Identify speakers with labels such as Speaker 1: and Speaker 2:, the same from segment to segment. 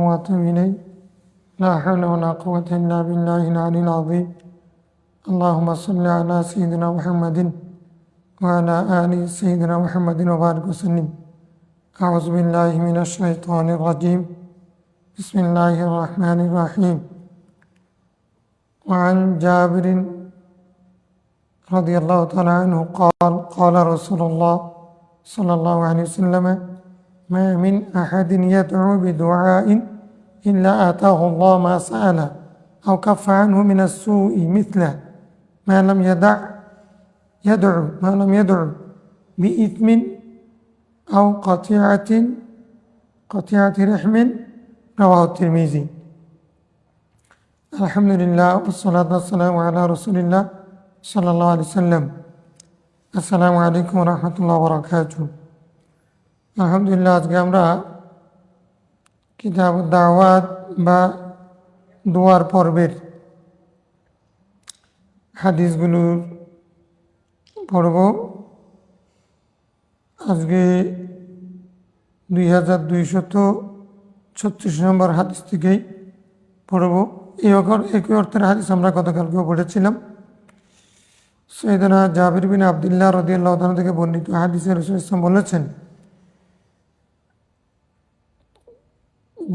Speaker 1: وأتوب إليه لا حول ولا قوة إلا بالله العلي العظيم اللهم صل على سيدنا محمد وعلى آل سيدنا محمد وبارك وسلم أعوذ بالله من الشيطان الرجيم بسم الله الرحمن الرحيم وعن جابر رضي الله تعالى عنه قال قال رسول الله صلى الله عليه وسلم ما من أحد يدعو بدعاء إلا آتاه الله ما سأل أو كف عنه من السوء مثله ما لم يدعو بإثم أو قطيعة رحم رواه الترمذي. الحمد لله والصلاة والسلام على رسول الله صلى الله عليه وسلم. আসসালামু আলাইকুম রহমতুল্লাহ বরকাতুহু। আলহামদুলিল্লাহ, আজকে আমরা কিতাব দাওয়াত বা দোয়ার পর্বের হাদিসগুলোর পড়ব। আজকে 2236 নম্বর হাদিস থেকেই পড়ব। একই অর্থের হাদিস আমরা গতকালকেও পড়েছিলাম। সৈয়দনা জাবির বিন আবদুল্লাহ রাদিয়াল্লাহু তাআলা থেকে বর্ণিত হাদিসে রাসূল সাল্লাল্লাহু আলাইহি ওয়াসাল্লাম বলেছেন,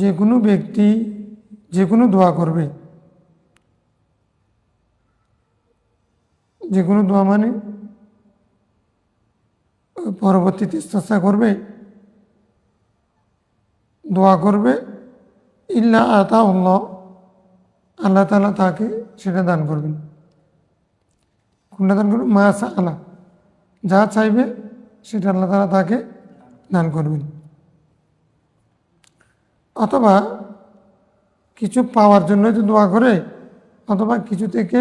Speaker 1: যে কোনো ব্যক্তি যে কোনো দোয়া করবে, যে কোনো দোয়া মানে পরবর্তীতে ইস্তেগফার করবে, দোয়া করবে, ইল্লা আতাহুল্লাহ, আল্লাহ তাআলা তাকে সেটা দান করবেন। কোনটা দান করবেন? মা সাআলা, যা চাইবে সেটা আল্লাহ তাআলা তাকে দান করবেন। অথবা কিছু পাওয়ার জন্য তো দোয়া করে, অথবা কিছু থেকে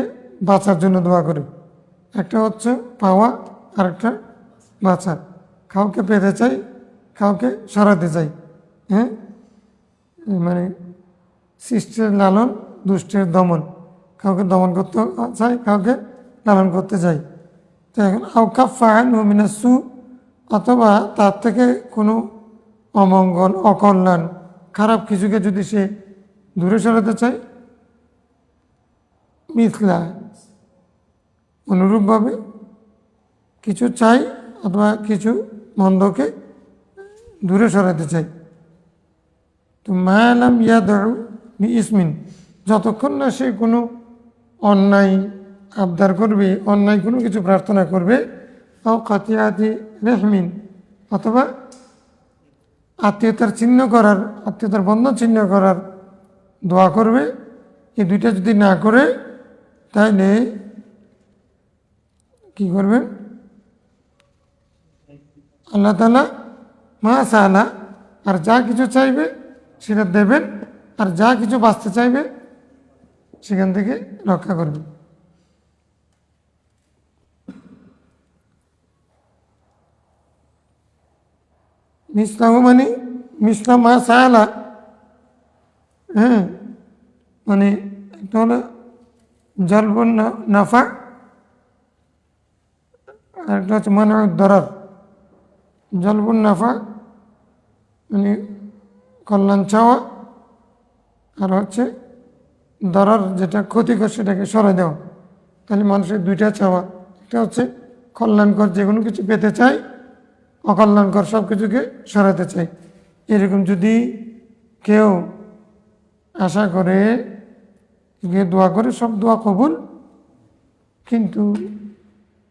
Speaker 1: বাঁচার জন্য দোয়া করে। একটা হচ্ছে পাওয়া, আর একটা বাঁচা। কাউকে পেতে চাই, কাউকে সরাতে চাই। হ্যাঁ, মানে সৃষ্টির লালন, দুষ্টের দমন। কাউকে দমন করতে চাই, কাউকে লালন করতে চাই। তো এখন আওকাফা আনহু মিনাস সু, অথবা তার থেকে কোনো অমঙ্গল, অকল্যাণ, খারাপ কিছুকে যদি সে দূরে সরাতে চায়, মিথলা, অনুরূপভাবে কিছু চাই অথবা কিছু মন্দকে দূরে সরাতে চাই। তো মায়ালাম ইয়াদউ বিইসমিন, যতক্ষণ না সে কোনো অন্যায় আবদার করবে, অন্যায় কোনো কিছু প্রার্থনা করবে, আও কাতিয়াতি রেহমিন, অথবা আত্মীয়তার চিহ্ন করার, আত্মীয়তার বন্ধন চিহ্ন করার দোয়া করবে, এই দুইটা যদি না করে, তাহলে কি করবেন? আল্লাহ তাআলা মা সাআলা, আর যা কিছু চাইবে সেটা দেবেন, আর যা কিছু বাঁচতে চাইবে সেখান থেকে রক্ষা করবেন। মিসলাহু মানে মিসলা মা সাআলা, হ্যাঁ, মানে একটা হলো জলবুন নাফা, আর একটা হচ্ছে মানউদ দরার। জলবুন নাফা মানে কল্যাণ চাওয়া, আর হচ্ছে দরার, যেটা ক্ষতিকর সেটাকে সরাই দেওয়া। তাহলে মানুষের দুইটা চাওয়া, একটা হচ্ছে কল্যাণকর যে কোনো কিছু পেতে চাই, অকল্যাণকর সব কিছুকে সরাতে চাই। এরকম যদি কেউ আশা করে, দোয়া করে, সব দোয়া কবুল, কিন্তু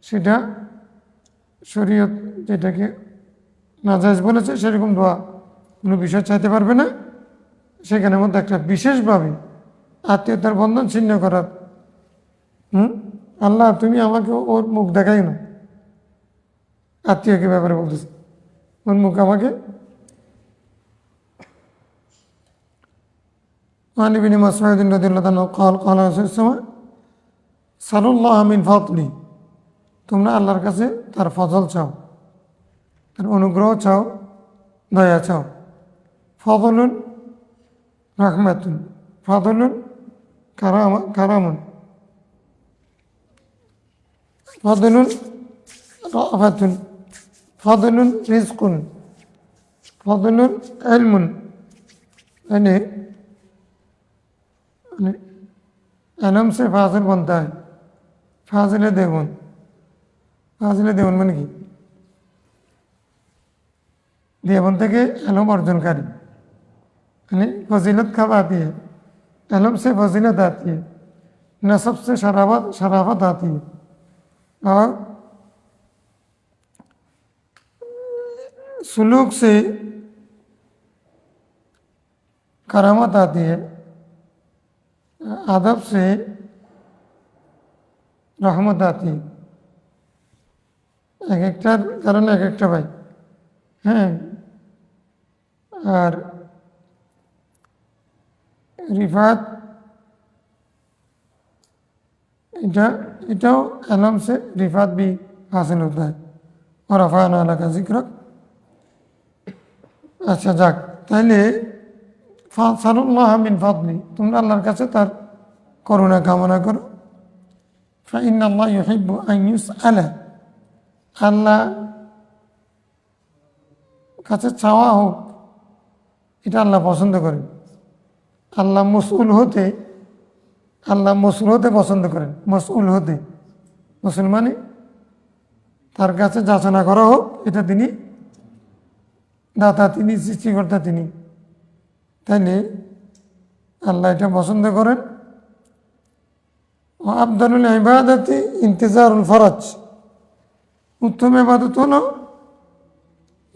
Speaker 1: সেটা শরীয়ত যেটাকে নাজায়েজ বলেছে সেরকম দোয়া কোনো বিষয় চাইতে পারবে না। সেখানের মধ্যে একটা বিশেষভাবে আত্মীয়তার বন্ধন ছিন্ন করার, আল্লাহ তুমি আমাকে ওর মুখ দেখাই না, আত্মীয়কে ব্যাপারে বলতেছে, ওর মুখ আমাকে। وعن ابن مسعود رضي الله عنه قال قال رسول الله صلى الله عليه وسلم সালুল্লাহ মিন ফাদলি, তোমরা আল্লাহর কাছে তার ফজল চাও, তার অনুগ্রহ চাও, দয়া চাও। ফদলুন রাহমাতুন, ফদলুন কারামুন, ফদলুন রাফাতুন, ফদলুন রিজকুন, ফদলুন ইলমুন, यानी अलम से फाजिल बनता है फाजिले देगुन মানে কি देवन থেকে अलम अर्जनकारी यानी फजीलत कब आती है अलम से फजीलत आती है नसब से शराफत आती है और सुलूक से करामत आती है अदब से रहमत आती है एक एकटार कारण एक एकटा भाई হ্যাঁ আর রিফাত এটাও अलम से रिफात भी हासिल होता है और रफ़ाना लका ज़िक्रक আচ্ছা যাক তাহলে ফাসালুল্লাহ মিন ফাদলি তোমরা আল্লাহর কাছে তার করুণা কামনা করো ফাইন্নাল্লাহ ইউহিব্বু আন ইউসআলা আল্লাহ কাছে চাওয়া হোক এটা আল্লাহ পছন্দ করেন আল্লাহ মসউল হতে পছন্দ করেন মসউল হতে মুসলমানে তার কাছে যাচনা করা হোক এটা তিনি দাতা তিনি সৃষ্টিকর্তা তিনি তাইলে আল্লাহ এটা পছন্দ করেন আফদালুল ইবাদাতি ইন্তিজারুল ফরজ উত্তম ইবাদত হলো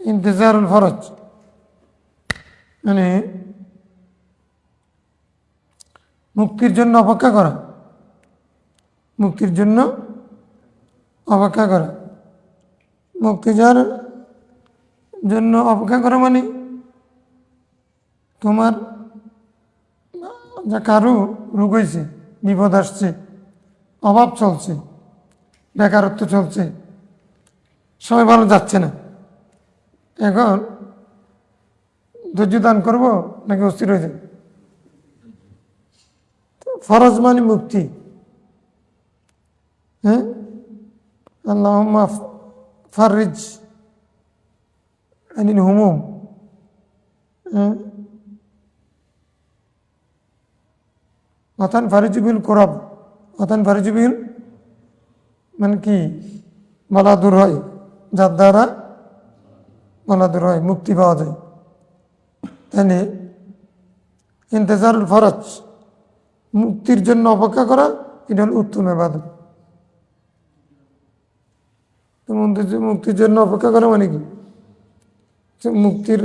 Speaker 1: ইন্তিজারুল ফরজ মানে মুক্তির জন্য অপেক্ষা করা মুক্তির জন্য অপেক্ষা করা মুক্তি যার জন্য অপেক্ষা করা মানে তোমার যা কারো রোগ হয়েছে বিপদ আসছে অভাব চলছে বেকারত্ব চলছে সবাই ভালো যাচ্ছে না এখন ধৈর্য দান করবো নাকি অস্থির হয়ে যাবে ফরজ মানে মুক্তি হ্যাঁ আল্লাহুম্মা ফাররিজ আনিল হুমুম ওয়াতান ফারিজুবিল কুরাব ওয়াতান ফারিজুবিল মানে কি বলা দূর হয় যার দ্বারা বলা দূর হয় মুক্তি পাওয়া যায় তাহলে ইন্তেজারুল ফরজ মুক্তির জন্য অপেক্ষা করা এটা হল উত্তম ইবাদত মুক্তির জন্য অপেক্ষা করা মানে কি মুক্তির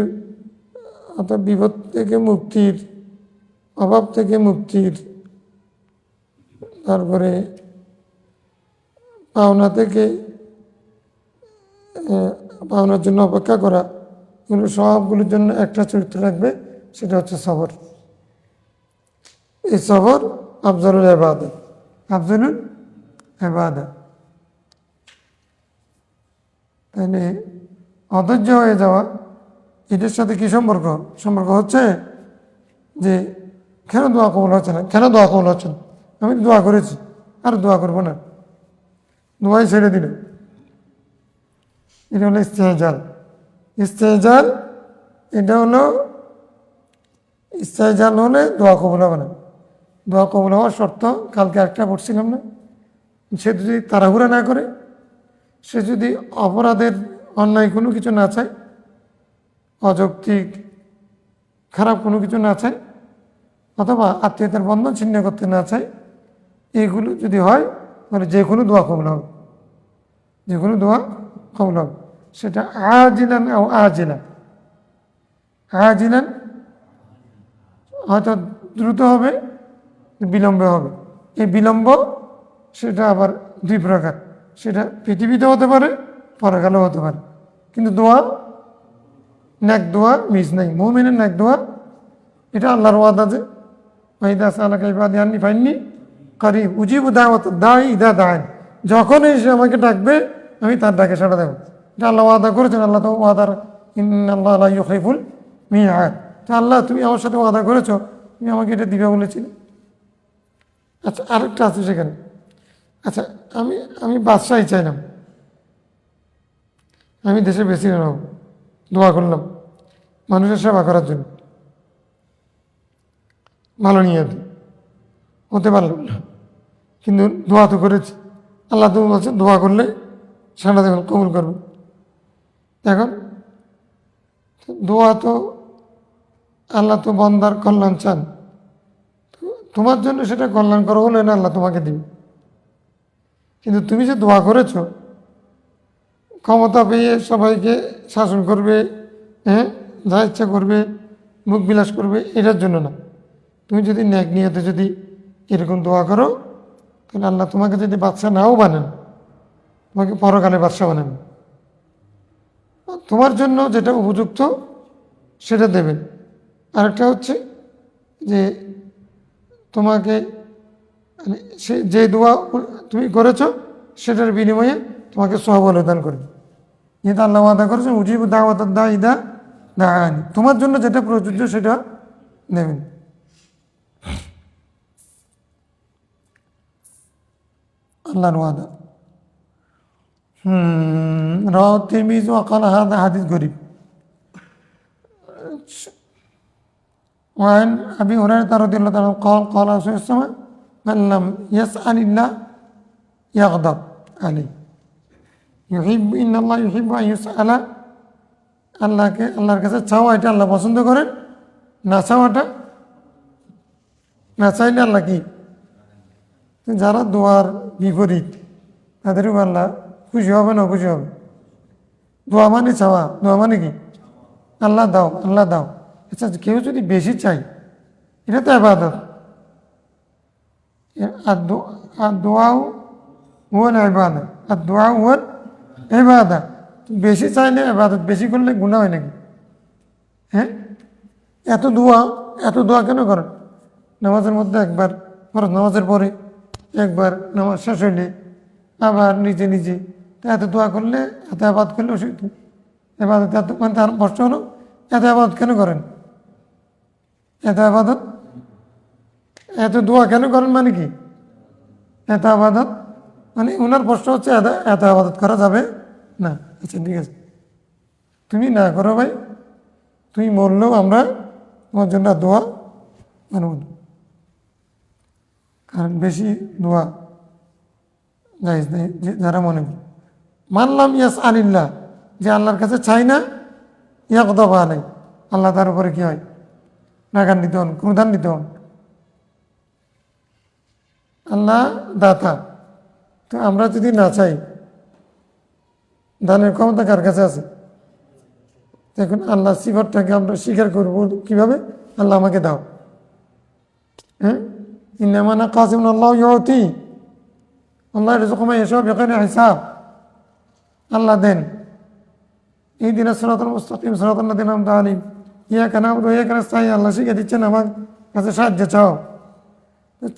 Speaker 1: অর্থাৎ বিপদ থেকে মুক্তির অভাব থেকে মুক্তির তারপরে পাওনা থেকে পাওনার জন্য অপেক্ষা করা এগুলো সবগুলোর জন্য একটা চরিত্র রাখবে সেটা হচ্ছে সবর এই সবর আফজালুল ইবাদত আফজালুল ইবাদত তাহলে অধৈর্য হয়ে যাওয়া এটার সাথে কি সম্পর্ক হচ্ছে যে কেন দোয়া কবুল হচ্ছে না আমি দোয়া করেছি আর দোয়া করবো না দোয়াই ছেড়ে দিল এটা হলো ইস্তেজাল এটা হলো ইস্তেজাল হলে দোয়া কবুল হবে না দোয়া কবুল হওয়ার শর্ত কালকে একটা পড়ছিলাম না সে যদি তাড়াহুড়া না করে সে যদি অপরাধের অন্যায় কোনো কিছু না চায় অযৌক্তিক খারাপ কোনো কিছু না চায় অথবা আত্মীয়তার বন্ধন ছিন্ন করতে না চায় এইগুলো যদি হয় তাহলে যে কোনো দোয়া কবুল হবে সেটা আজিলান হয়তো দ্রুত হবে বিলম্বে হবে এই বিলম্ব সেটা আবার দুই প্রকার সেটা পৃথিবীতে হতে পারে পরকালেও হতে পারে কিন্তু দোয়া ন্যাক দোয়া মিস নাই মুমিনের ন্যাক দোয়া এটা আল্লাহর ওয়াদা যে ওয়াইদা সালাকা ইবাদি আন্নি ফাইন্নি করিব উজিবু দাওয়াত দাঈ ইদা দাআন যখনই সে আমাকে ডাকবে আমি তার ডাকে সাড়া দেব এটা আল্লাহ ওয়াদা করেছেন আল্লাহ তো ওয়াদার ইন্নাল্লাহ লা ইউখিফুল মিআদ তো আল্লাহ তুমি আমার সাথে ওয়াদা করেছো তুমি আমাকে এটা দিবে বলেছিলে আচ্ছা আরেকটা আছে সেখানে আচ্ছা আমি বাদশাহী চাইলাম আমি দেশে বেশি নেব দোয়া করলাম মানুষের সেবা করার জন্য ভালো নিয়ত হতে পারলাম না, কিন্তু দোয়া তো করেছি। আল্লাহ তো বলছে দোয়া করলে সারা দেখুন কবুল করবে। এখন দোয়া তো আল্লাহ তো বন্দার কল্যাণ চান, তোমার জন্য সেটা কল্যাণ করা হলে না আল্লাহ তোমাকে দিবে। কিন্তু তুমি যে দোয়া করেছো ক্ষমতা পেয়ে সবাইকে শাসন করবে, হ্যাঁ, যা ইচ্ছা করবে, মুখ বিলাস করবে, এটার জন্য না। তুমি যদি ন্যাক নিয়তে যদি এরকম দোয়া করো, তাহলে আল্লাহ তোমাকে যদি বাদশা নাও বানান, তোমাকে পরকালে বাদশা বানান, তোমার জন্য যেটা উপযুক্ত সেটা দেবেন। আরেকটা হচ্ছে যে তোমাকে মানে সে যে দোয়া তুমি করেছো সেটার বিনিময়ে তোমাকে সওয়াব দান করবে। যেহেতু আল্লাহ ওয়াদা করেছেন উজিব দাওয়াত দা ইদা দাআনি, তোমার জন্য যেটা প্রযোজ্য সেটা নেবেন। আল্লাহর ওয়াদা। রাওয়াহু তিরমিজি ওয়া ক্বালা হাযা হাদিস গরীব। وعن أبي هريرة رضي الله عنه قال قال رسول الله صلى الله عليه وسلم من لم يسأل الله يغضب عليه يحب إن الله يحب أن يسأل। আল্লাহর কাছে চাওয়া এটা আল্লাহ পছন্দ করেন, না চাওয়াটা, না চাইলে আল্লাহ কি, যারা দোয়ার বিপরীত তাদেরও আল্লাহ খুশি হবে না খুশি হবে। দোয়া মানে চাওয়া, দোয়া মানে কি আল্লাহ দাও আল্লাহ দাও। আচ্ছা কেউ যদি বেশি চাই এটা তো ইবাদত, আর দোয়াও হুয়াল ইবাদত, আর দোয়া হুয়াল ইবাদত। বেশি চাইলে ইবাদত, বেশি করলে গুনাহ হয় নাকি? হ্যাঁ, এত দোয়া কেন করেন? নামাজের মধ্যে একবার, ফরজ নামাজের পরে একবার, নামাজ শেষ হইলে আবার নিজে নিজে, এত দোয়া করলে, এত আবাদ করলে অসুবিধা। এবাদত এত মানে তার প্রশ্ন হলো এত আবাদত কেন করেন? এত আবাদত, এত দোয়া কেন করেন মানে কি? এত আবাদত মানে ওনার প্রশ্ন হচ্ছে এত আবাদত করা যাবে না। আচ্ছা ঠিক আছে, তুমি না করো ভাই, তুমি মরলেও আমরা তোমার জন্য দোয়া মানব না, কারণ বেশি দোয়া জায়েজ নেই। যারা মনে করে মানলাম ইয়াস আলিল্লাহ, যে আল্লাহর কাছে চাই না, ইয়াকদাব আলাই, আল্লাহ তার উপরে কি হয়, রাগান্বিত হন, ক্রোধান্বিত হন। আল্লাহ দাতা, তো আমরা যদি না চাই, দানের ক্ষমতা কার কাছে আছে? দেখুন আল্লাহ সিফাতটাকে আমরা স্বীকার করবো কিভাবে? আল্লাহ আমাকে দাও, হ্যাঁ, ইন্নামা কাসিমুন আল্লাহ ইউতি, আল্লাহ রিজকুমা ইয়াশা বিগাইরি হিসাব, আল্লাহ দেন। ইহদিনা সিরাতাল মুস্তাকিম সিরাতাল লাযিনা আন'আমতা আলাইহিম ইয়াকা না'বুদু ওয়া ইয়াকা নাস্তাঈন, আল্লাহ শিখিয়ে দিচ্ছেন আমার কাছে সাহায্য চাও।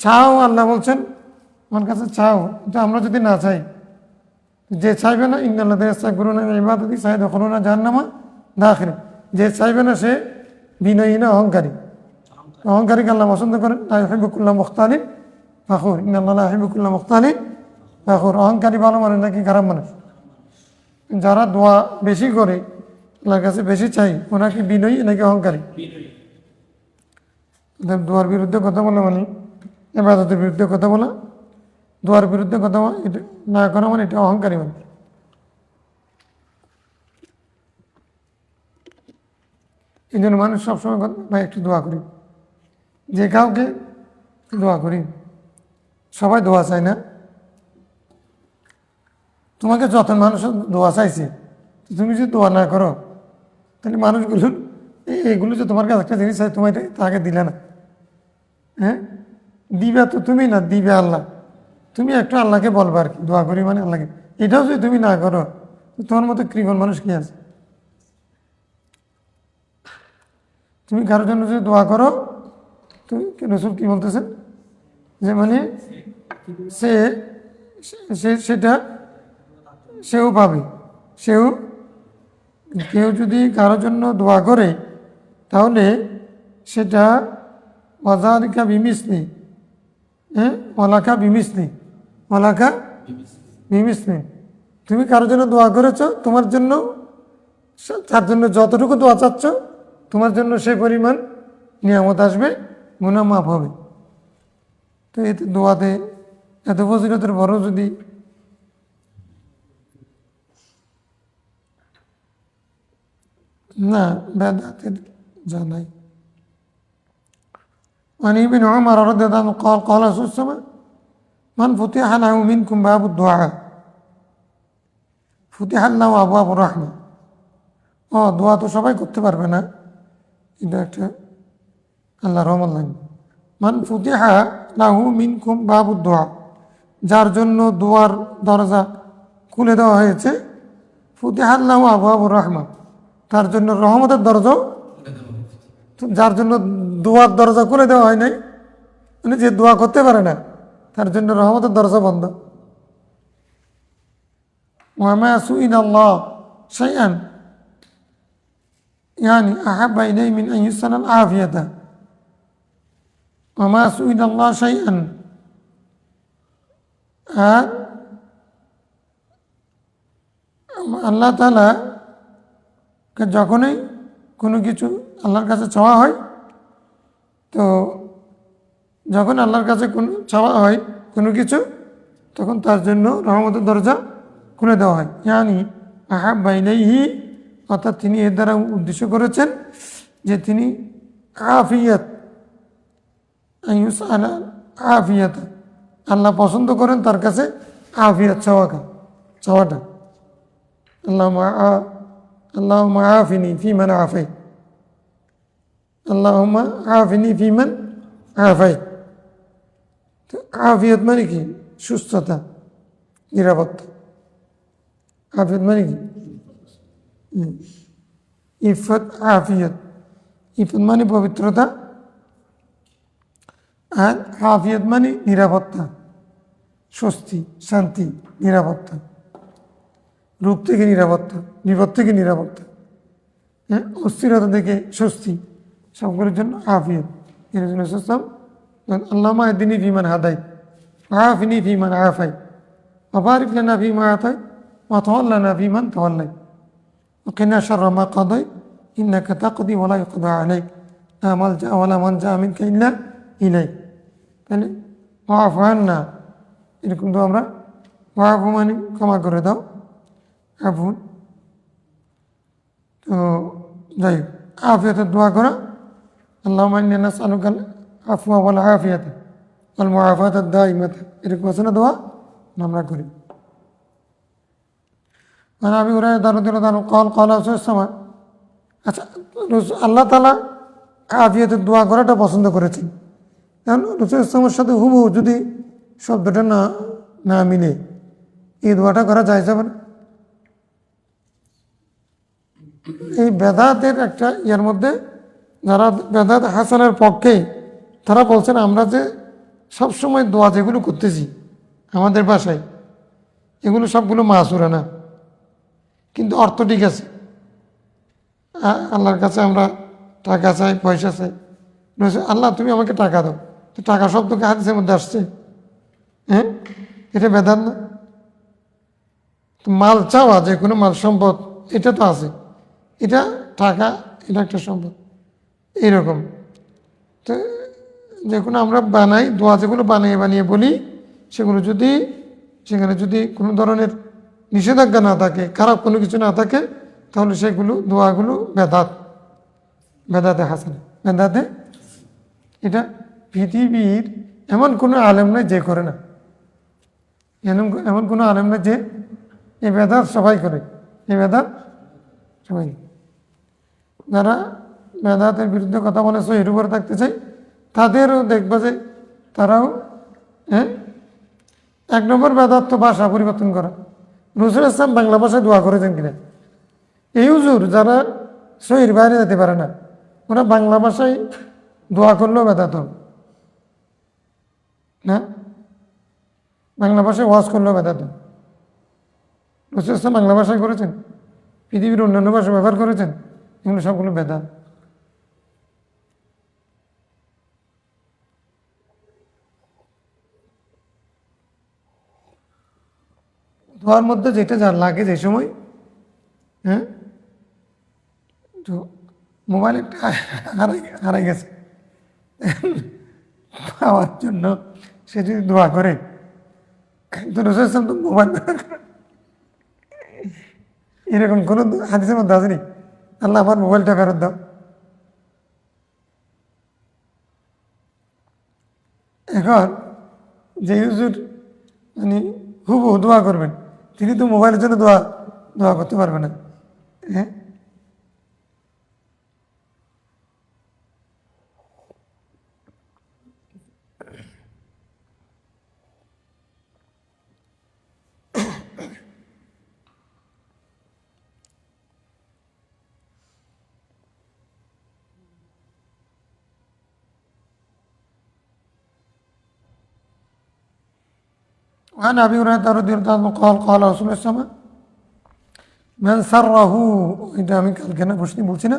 Speaker 1: চাও, আল্লাহ বলছেন আমার কাছে চাও। কিন্তু আমরা যদি না চাই, যে চাইবে না, ইন্নাল্লাযিনা ইস্তাকবিরুনা আন ইবাদাতি সায়াদখুলুনা জাহান্নামা দাখিরিন, যে চাইবে না সে বিনয়ী না, অহংকারী। অহংকারীকে আল্লাহ পছন্দ করেন। লা ইউহিব্বু কুল্লা মুখতালিন ফাখুর, ইন্নাল্লাহা লা ইউহিব্বু কুল্লা মুখতালিন ফাখুর। অহংকারী ভালো মানুষ নাকি খারাপ মানুষ? যারা দোয়া বেশি করে, আল্লাহর কাছে বেশি চাই, ওরা কি বিনয়ী নাকি অহংকারী? দোয়ার বিরুদ্ধে কথা বলা মানে ইবাদতের বিরুদ্ধে কথা বলা, দোয়ার বিরুদ্ধে কথা এটা না করা মানে এটা অহংকারী মানে। এই জন্য মানুষ সবসময় ভাই একটু দোয়া করি, যে কাউকে দোয়া করি, সবাই দোয়া চায় না। তোমাকে যত মানুষ দোয়া চাইছে, তুমি যদি দোয়া না করো, তাহলে মানুষগুলো এইগুলো যে তোমার কাছে একটা জিনিস চাই, তোমার তাকে দিলে না, হ্যাঁ, দিবে তো তুমি না, দিবে আল্লাহ। তুমি একটু আল্লাহকে বলবে আর কি, দোয়া করি মানে আল্লাহকে। এটাও যদি তুমি না করো, তোমার মতো কৃপণ মানুষ কি আছে? তুমি কারোর জন্য যদি দোয়া করো, তুমি রসুল কি বলতেছেন যে মানে সেটা সেও পাবে, কেউ যদি কারোর জন্য দোয়া করে তাহলে সেটা ওয়াজালিকা বিমিসলি, হ্যাঁ, ওয়ালাকা বিমিসলি, ওয়ালাকা বিমিসলি। তুমি কারোর জন্য দোয়া করেছো, তোমার জন্য, তার জন্য যতটুকু দোয়া চাচ্ছ, তোমার জন্য সে পরিমাণ নিয়ামত আসবে, গুনাহ মাফ হবে। তো এতে দোয়াতে এত ফজিলতের বড় যদি না বেদাতের জানাই। عن ابن عمر رضي الله عنه قال قال رسول الله صلى الله عليه وسلم من فتح له منكم باب الدعاء فتح له أبواب الرحمة। দোয়া তো সবাই করতে পারবে না, এটা একটা আল্লাহ রহমান লাইন। মান ফুতিহা লাহু মিনকুম বাবুদ দোয়া, যার জন্য দোয়ার দরজা খুলে দেওয়া হয়েছে, ফুতিহা লাহু আবওয়াবুর রাহমা, তার জন্য রহমতের দরজাও, যার জন্য দোয়ার দরজা খুলে দেওয়া হয় নাই মানে যে দোয়া করতে পারে না তার জন্য রহমতের দরজা বন্ধ। ওয়ামা সুইনাল্লাহ শাইআন يعني أحب إليه من أن يسأل العافية وما سئل الله شيئا আর আল্লাহ তাআলা যখনই কোনো কিছু আল্লাহর কাছে চাওয়া হয়, তো যখন আল্লাহর কাছে কোনো চাওয়া হয় কোনো কিছু, তখন তার জন্য রহমতের দরজা খুলে দেওয়া হয়। ইয়ানি আহাব্বা ইলাইহি, অর্থাৎ তিনি এর দ্বারা উদ্দেশ্য করেছেন যে তিনি আফিয়াত আফিয়াত, আল্লাহ পছন্দ করেন তার কাছে আফিয়াত চাওয়াটা। আল্লাহুম্মা আফিনি ফিমান আফাইত, আল্লাহুম্মা আফিনি ফিমান আফাইত। তো আফিয়াত মানে কি? সুস্থতা, নিরাপত্তা। আফিয়াত মানে কি? ইফত আফিয়ত, ইফত মানে পবিত্রতা, আর আফিয়ত মানে নিরাপত্তা, স্বস্তি, শান্তি, নিরাপত্তা, রূপ থেকে নিরাপত্তা, বিপদ থেকে নিরাপত্তা, হ্যাঁ, অস্থিরতা থেকে স্বস্তি, সবগুলোর জন্য আফিয়ত। এর জন্য সুস্থম আল্লাহুম্মা ইহদিনি ফিমান হাদাইত ওয়া আফিনি ফিমান আফাইত ওয়া বারিক লানা ফিমা আতাইত ওয়া তাওয়াল্লানা ফিমান তাওয়াল্লাইত وقنا شر ما قضيت إنك تقضي ولا يقضى عليك لا ملجأ ولا منجأ منك إلا إليك। তাহলে ওয়াফু আন্না, এরকম তো আমরা ওয়াফু মানে ক্ষমা করে দাও, আফুন। তো যাই হোক, আফিয়াতের দোয়া করা, আল্লাহুম্মা ইন্নী নাসআলুকাল আফওয়া ওয়াল আফিয়াতা ওয়াল মুআফাতা দাইমাতা, এরকম আছে না দোয়া, আমরা করি। মানে আমি ওরা কল কল সময়, আচ্ছা, আল্লাহ তাআলা আফিয়াতের দোয়া করাটা পছন্দ করেছেন। কারণ রসুল ইসলামের সাথে হুবহু যদি শব্দটা না মিলে এই দোয়াটা করা যায় যাবে না। এই বেদাতের একটা ইয়ার মধ্যে যারা বেদাত হাসানের পক্ষে, তারা বলছেন আমরা যে সবসময় দোয়া যেগুলো করতেছি আমাদের ভাষায়, এগুলো সবগুলো মাসুরা না, কিন্তু অর্থ ঠিক আছে। আল্লাহর কাছে আমরা টাকা চাই, পয়সা চাই, আল্লাহ তুমি আমাকে টাকা দাও, তো টাকা শব্দকে হাদিসের মধ্যে আসছে, হ্যাঁ, এটা বেদাত না। মাল চাওয়া, যে কোনো মাল সম্পদ, এটা তো আছে, এটা টাকা, এটা একটা সম্পদ, এইরকম। তো যেগুলো আমরা বানাই, দোয়া যেগুলো বানিয়ে বলি, সেখানে যদি কোনো ধরনের নিষেধাজ্ঞা না থাকে, খারাপ কোনো কিছু না থাকে, তাহলে সেগুলো দোয়াগুলো বেদাতে হাসানা, বেদাতে। এটা পৃথিবীর এমন কোনো আলেম নাই যে করে না, এমন কোনো আলেম নাই যে এই বেদাত সবাই করে, এই বেদাত সবাই। যারা বেদাতের বিরুদ্ধে কথা বলে এর উপরে থাকতে চাই, তাদেরও দেখবা যে তারাও, হ্যাঁ, এক নম্বর বেদাত তো ভাষা পরিবর্তন করা। রসুল ইসলাম বাংলা ভাষায় দোয়া করেছেন কিনা? এই হুজুর যারা সহির বাইরে যেতে পারে না, ওরা বাংলা ভাষায় দোয়া করলেও বেদাত না, বাংলা ভাষায় ওয়াজ করলেও বেদাত। রসুল ইসলাম বাংলা ভাষায় করেছেন, পৃথিবীর অন্যান্য ভাষা ব্যবহার করেছেন, এগুলো সবগুলো বেদাত। দোয়ার মধ্যে যেটা যার লাগে যে সময়, হ্যাঁ, তো মোবাইল একটা হারাই গেছে, পাওয়ার জন্য সে যদি দোয়া করে, তো রাসূল সাল্লাল্লাহু আলাইহি ওয়াসাল্লাম তো মোবাইল ব্যবহার করেন। এরকম কোনো হাদিসের মধ্যে আসেনি আল্লাহ আমার মোবাইলটা ফেরত দাও। এখন যে হুজুর মানে হুবহু দোয়া করবেন, তিনি তো মোবাইলের জন্য দোয়া দোয়া করতে পারবেন না। হ্যাঁ, وعن أبي هريرة رضي الله عنه قال قال رسول الله صلى الله عليه وسلم من سره এটা আমি কালকে না বসনি বলছি না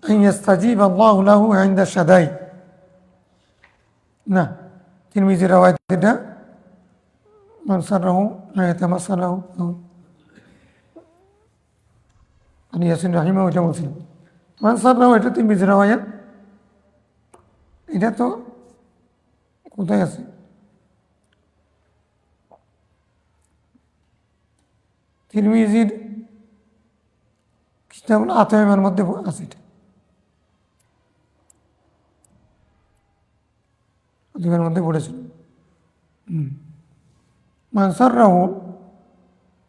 Speaker 1: أن يستجيب الله له عند الشدائد না তিরমিজি রাওয়ায়াত এটা من سره أن يتمثل له আমি ইয়াসিন রাহিমা ওইটা বলছিলাম من سره এটা তিরমিজি রাওয়ায়াত এটা তো কোথায় আছে তিরমিজির কিতাবুল আতাইমের মধ্যে আছে এটা অধিকার মধ্যে পড়েছিল মান সাররাহু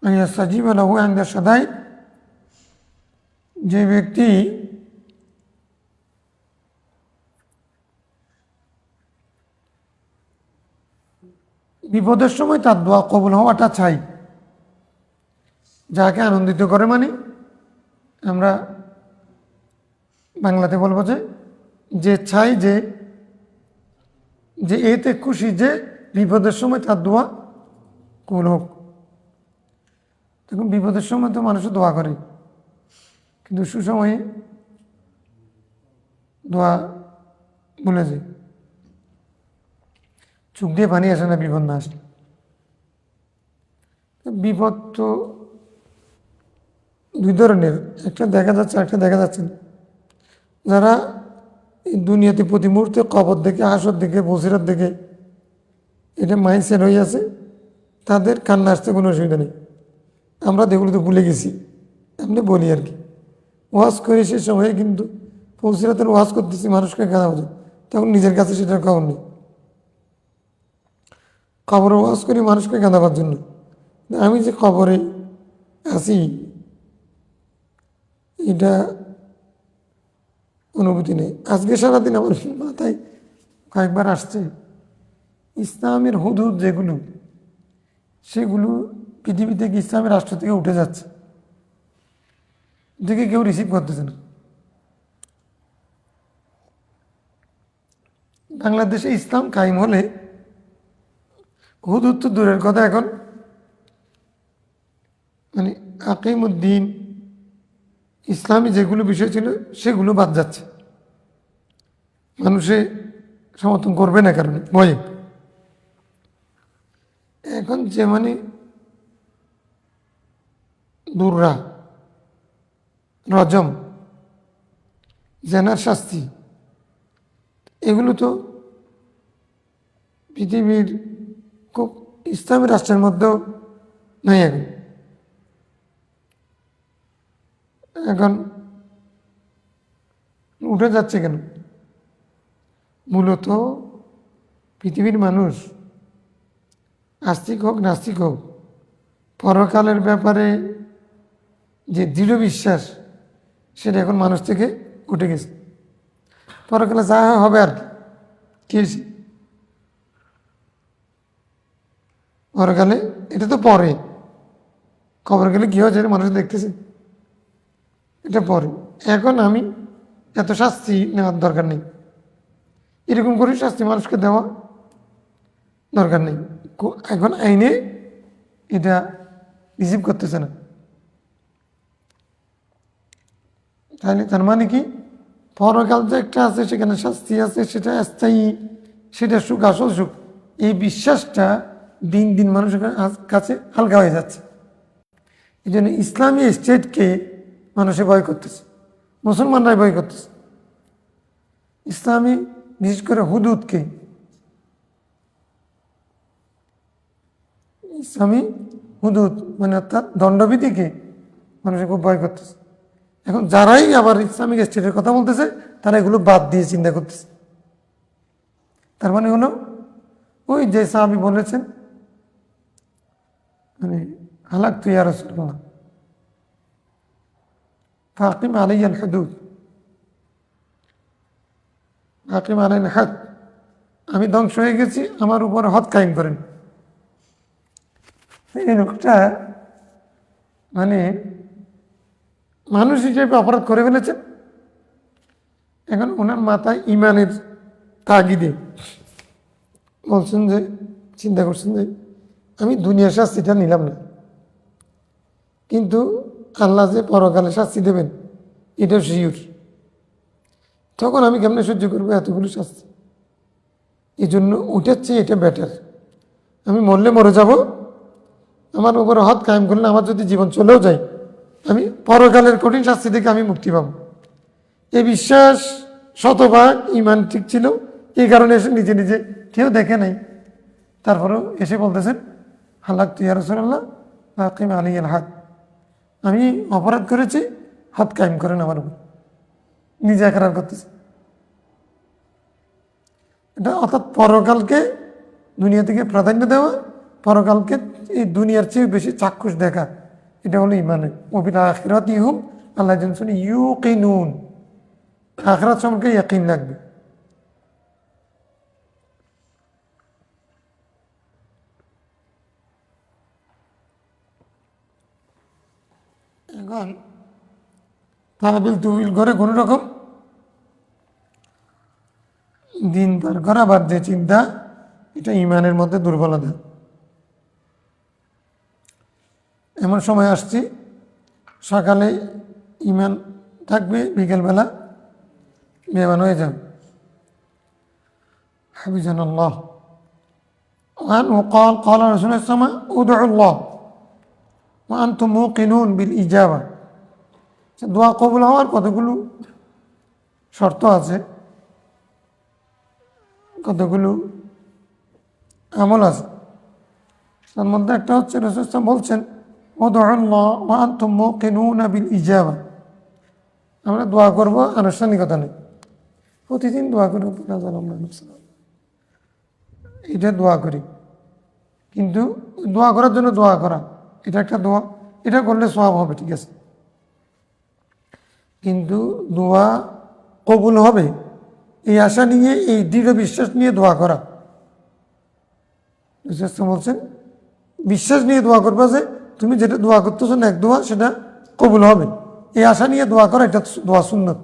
Speaker 1: আন ইয়াস্তাজিবা লাহু ইনদা শাদাইদ যে ব্যক্তি বিপদের সময় তার দোয়া কবুল হওয়াটা চাই, যাকে আনন্দিত করে মানে আমরা বাংলাতে বলবো যে চাই যে যে এতে খুশি যে বিপদের সময় তার দোয়া কবুল হোক। তখন বিপদের সময় তো মানুষ দোয়া করে, কিন্তু সুসময়ে দোয়া ভুলে যায়, চোখ দিয়ে পানি আসে না বিপদ না আসে। বিপদ তো দুই ধরনের, একটা দেখা যাচ্ছে একটা দেখা যাচ্ছে না। যারা এই দুনিয়াতে প্রতি মুহূর্তে কবর দেখে হাসর দেখে বসিরত দেখে এটা মাইন্ডসেট হয়ে আছে, তাদের কান্না আসতে কোনো অসুবিধা নেই। আমরা যেগুলো তো ভুলে গেছি, এমনি বলি আর কি। ওয়াজ করে সে সময়ে কিন্তু বসিরতের ওয়াজ করতেছি মানুষকে কাঁদা বোঝে, তখন নিজের কাছে সেটার খবর নেই। কবরে ওয়াজ করি মানুষকে কাঁদাবার জন্য, আমি যে কবরে আছি এটা অনুভূতি নেই। আজকে সারাদিন আমার মাথায় কয়েকবার আসছে ইসলামের হুদুদ যেগুলো, সেগুলো পৃথিবী থেকে ইসলামের রাষ্ট্র থেকে উঠে যাচ্ছে, দেখে কেউ রিসিভ করতেছে না। বাংলাদেশে ইসলাম কায়েম হলে হুদুদ তো দূরের কথা, এখন মানে আকিমুদ্দিন ইসলামী যেগুলো বিষয় ছিল সেগুলো বাদ যাচ্ছে, মানুষে সমর্থন করবে না কারণে ভয়ে। এখন যে মানে দুর্রা রজম জেনার শাস্তি, এগুলো তো পৃথিবীর খুব ইসলামী রাষ্ট্রের মধ্যেও নাই এখন। এখন উঠে যাচ্ছে কেন? মূলত পৃথিবীর মানুষ আস্তিক হোক নাস্তিক হোক, পরকালের ব্যাপারে যে দৃঢ় বিশ্বাস সেটা এখন মানুষ থেকে উঠে গেছে। পরকালে যা হবে আর কি হয়েছে পরকালে, এটা তো পরে, খবর গেলে কী হয়েছে মানুষ দেখতেছে, এটা পরে। এখন আমি এত শাস্তি নেওয়ার দরকার নেই, এরকম করে শাস্তি মানুষকে দেওয়া দরকার নেই। এখন আইনে এটা রিসিভ করতেছে না, তাহলে তার মানে কি পরকাল যে একটা আছে সেখানে শাস্তি আছে, সেটা স্থায়ী, সেটা সুখ, আসল সুখ, এই বিশ্বাসটা দিন দিন মানুষের কাছে হালকা হয়ে যাচ্ছে। এই জন্য ইসলামী স্টেটকে মানুষে ভয় করতেছে, মুসলমানরাই ভয় করতেছে। ইসলামী বিশেষ করে হুদুদকে, ইসলামী হুদুদ মানে অর্থাৎ দণ্ডবিধিকে মানুষের খুব ভয় করতেছে। এখন যারাই আবার ইসলামিক স্টেটের কথা বলতেছে তারা এগুলো বাদ দিয়ে চিন্তা করতেছে। তার মানে হলো ওই যে সাহাবী বলেছেন মানে হালাক তু ইয়া রাসূলুল্লাহ ফাকিম আলাইয়া আল হুদুদ, ফাকিম আলাইনা হাদ, আমি ধ্বংস হয়ে গেছি, আমার উপর হদ কায়েম করেন। এই লোকটা মানে মানুষ হিসেবে অপরাধ করে ফেলেছেন। এখন ওনার মাথায় ইমানের তাগিদে বলছেন যে, চিন্তা করছেন যে আমি দুনিয়ার শাস্তিটা নিলাম না, কিন্তু আল্লাহ যে পরকালে শাস্তি দেবেন এটাও শিওর। তখন আমি কেমনে সহ্য করবো এতগুলো শাস্তি? এই জন্য ওটার চেয়ে এটা বেটার। আমি মরলে মরে যাব, আমার উপরে হদ কায়েম করলে আমার যদি জীবন চলেও যায় আমি পরকালের কঠিন শাস্তি থেকে আমি মুক্তি পাব। এই বিশ্বাস শতভাগ ইমান ঠিক ছিল। এই কারণে এসে নিজে নিজে কেউ দেখে নাই, তারপরেও এসে বলতেছেন হালাক তু ইয়া রাসূলুল্লাহ ফাকিম আলাইয়াল হাদ, আমি অপরাধ করেছি, হদ কায়েম করেন আমার উপর। নিজে একরার করতেছে। এটা অর্থাৎ পরকালকে দুনিয়া থেকে প্রাধান্য দেওয়া, পরকালকে এই দুনিয়ার চেয়ে বেশি চাক্ষুষ দেখা, এটা হলো ইমানে। ওবিল আখিরাতিহুম আল্লাহ জানছেন ইউকিনুন, আখিরাত সম্পর্কে ইয়াকিন লাগবে। এখন তারাবিল তুবিল করে কোনো রকম দিন পার করা বাদ যে চিন্তা, এটা ইমানের মধ্যে দুর্বলতা। এমন সময় আসছি সকালে ইমান থাকবে, বিকেলবেলা বেঈমান হয়ে যাবে। হাফিজানাল্লাহ। وعنه قال قال رسول الله صلى الله عليه وسلم ادعوا الله وأنتم موقنون بالإجابة। দোয়া কবুল হওয়ার কতগুলো শর্ত আছে, কতগুলো আমল আছে। তার মধ্যে একটা হচ্ছে রাসূল সাল্লাল্লাহু আলাইহি ওয়াসাল্লাম বলছেন উদউল্লাহ ওয়া আনতুম মুকিনুনা বিল ইজাবা। আমরা দোয়া করব, আনুষ্ঠানিকতা নেই, প্রতিদিন দোয়া করি, এটা দোয়া করি, কিন্তু দোয়া করার জন্য দোয়া করা এটা একটা দোয়া, এটা করলে সওয়াব হবে, ঠিক আছে, কিন্তু দোয়া কবুল হবে এই আশা নিয়ে, এই দৃঢ় বিশ্বাস নিয়ে দোয়া করা। বলছেন বিশ্বাস নিয়ে দোয়া করবা যে তুমি যেটা দোয়া করতেছো না এক দোয়া সেটা কবুল হবে, এই আশা নিয়ে দোয়া করা, এটা দোয়া সুন্নত।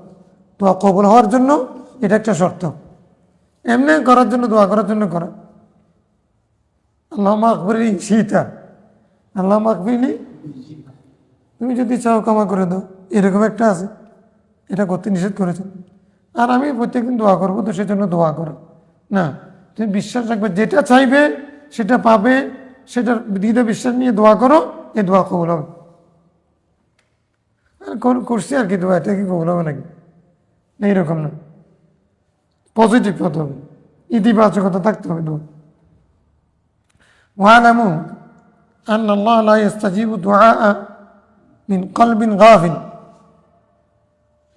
Speaker 1: দোয়া কবুল হওয়ার জন্য এটা একটা শর্ত। এমনি করার জন্য, দোয়া করার জন্য করা, আল্লাহুম্মা আগফিরলি শিতা, আল্লাহুম্মা আগফিরলি, তুমি যদি চাও ক্ষমা করে দাও, এরকম একটা আছে, এটা করতে নিষেধ করেছেন। আর আমি প্রত্যেকদিন দোয়া করবো তো সেজন্য দোয়া করো না, তুমি বিশ্বাস রাখবে যেটা চাইবে সেটা পাবে, সেটার দৃঢ় বিশ্বাস নিয়ে দোয়া করো, এ দোয়া কবুল হবে। আর করছি আর কি দোয়া, এটা কি কবুল হবে নাকি? এইরকম না, পজিটিভ হতে হবে, ইতিবাচকতা থাকতে হবে দোয়া। ওয়ালামু আন্নাল্লাহ লা ইস্তাজিবু দুআআ মিন কলবিন গাফিল।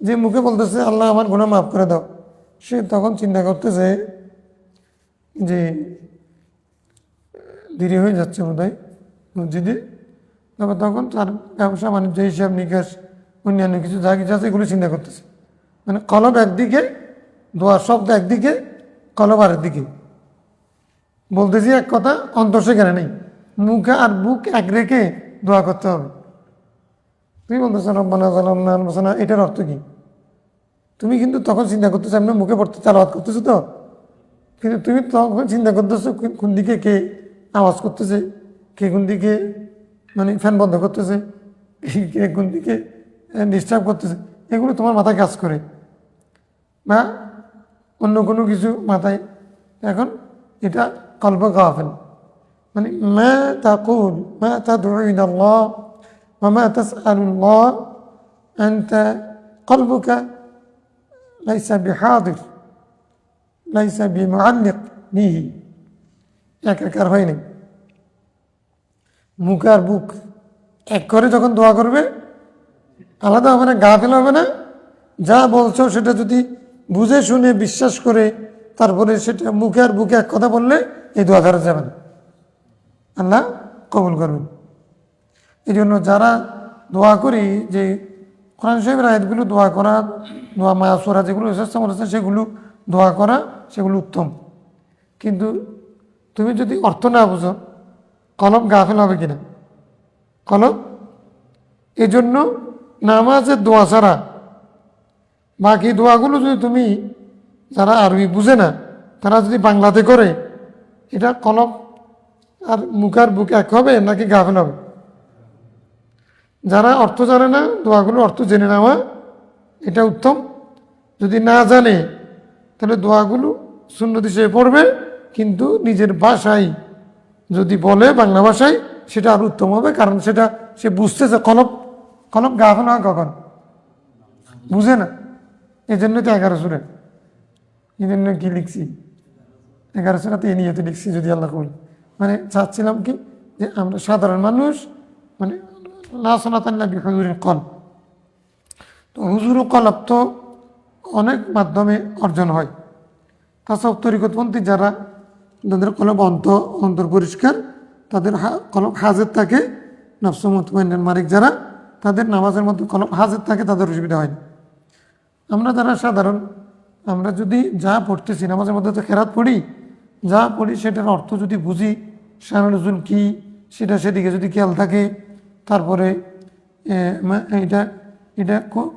Speaker 1: যে মুখে বলতেছে আল্লাহ আমার গুনাহ মাফ করে দাও, সে তখন চিন্তা করতেছে যে দেরি হয়ে যাচ্ছে বোধহয় মসজিদে, তবে তখন তার ব্যবসা বাণিজ্য, হিসাব নিকাশ, অন্যান্য কিছু যা কিছু আছে এগুলো চিন্তা করতেছে। মানে কলব একদিকে, দোয়ার শব্দ একদিকে, কলব আরেক দিকে। বলতেছি এক কথা, অন্তর সেখানে নেই, মুখে আর বুক এক রেখে দোয়া করতে হবে। তুমি বলতেছো রব্বানা যালামনা আনফুসানা, এটার অর্থ কি? তুমি কিন্তু তখন চিন্তা করতেছো, এমনি মুখে পড়তে তেলাওয়াত করতেছো তো, কিন্তু তুমি তখন চিন্তা করতেছো কোন দিকে কে আওয়াজ করতেছে, কে কোন দিকে মানে ফ্যান বন্ধ করতেছে, কে কোন দিকে ডিস্টার্ব করতেছে, এগুলো তোমার মাথায় কাজ করে, বা অন্য কোনো কিছু মাথায়। এখন এটা কলব গাফিল, মানে মা তাকুল মা তাদউ ইলাল্লাহ ওয়া মা তাসআলুল্লাহ আনতা কলবুকা লাইসা বিহাদির। লাইসা বিমুআল্লিক বিহি, একাকার হয়নি। মুখ আর বুক এক করে যখন দোয়া করবে, আলাদা হবে না, গাফেল হবে না। যা বলছো সেটা যদি বুঝে শুনে বিশ্বাস করে তারপরে সেটা মুখে আর বুকে এক কথা বললে এই দোয়া ফেরত যাবে না, আল্লাহ কবুল করবেন। এই জন্য যারা দোয়া করি যে কোরআন শরীফের আয়াতগুলো দোয়া করা, দোয়া মায়াসুরা যেগুলো এসেছে সেগুলো দোয়া করা, সেগুলো উত্তম। কিন্তু তুমি যদি অর্থ না বুঝো, কলম গাফেল হবে কিনা, কলম। এই জন্য নামাজের দোয়া ছাড়া বাকি দোয়াগুলো যদি তুমি, যারা আরবি বুঝে না তারা যদি বাংলাতে করে, এটা কলম আর মুখার বুক এক হবে নাকি গাফেল হবে? যারা অর্থ জানে না দোয়াগুলো অর্থ জেনে নেওয়া এটা উত্তম। যদি না জানে তাহলে দোয়াগুলো সুন্নত হিসেবে পড়বে, কিন্তু নিজের ভাষায় যদি বলে বাংলা ভাষায় সেটা আরো উত্তম হবে, কারণ সেটা সে বুঝতেছে। কলম কলম গাফেল হয় কখন? বুঝে না। এই জন্য তো 11 সূরা, এই জন্য কি লিখছি 11 সূরাতে এই নিয়তে লিখছি, যদি আল্লাহ কবুল। মানে চাচ্ছিলাম কি যে আমরা সাধারণ মানুষ, মানে হুজুরের কলব, তো হুজুর কলব তো অনেক মাধ্যমে অর্জন হয়। তাছাড়া তরিকতপন্থী যারা, যাদের কলব অন্তর পরিষ্কার, তাদের কলব হাজের থাকে, নফস মুতমাইন্নার মালিক যারা, তাদের নামাজের মধ্যে কলব হাজের থাকে, তাদের অসুবিধা হয় না। আমরা যারা সাধারণ, আমরা যদি যা পড়তেছি নামাজের মধ্যে তো খেরাত পড়ি, যা পড়ি সেটার অর্থ যদি বুঝি, শানে নুজুল কী সেটা সেদিকে যদি খেয়াল থাকে, তারপরে এটা এটা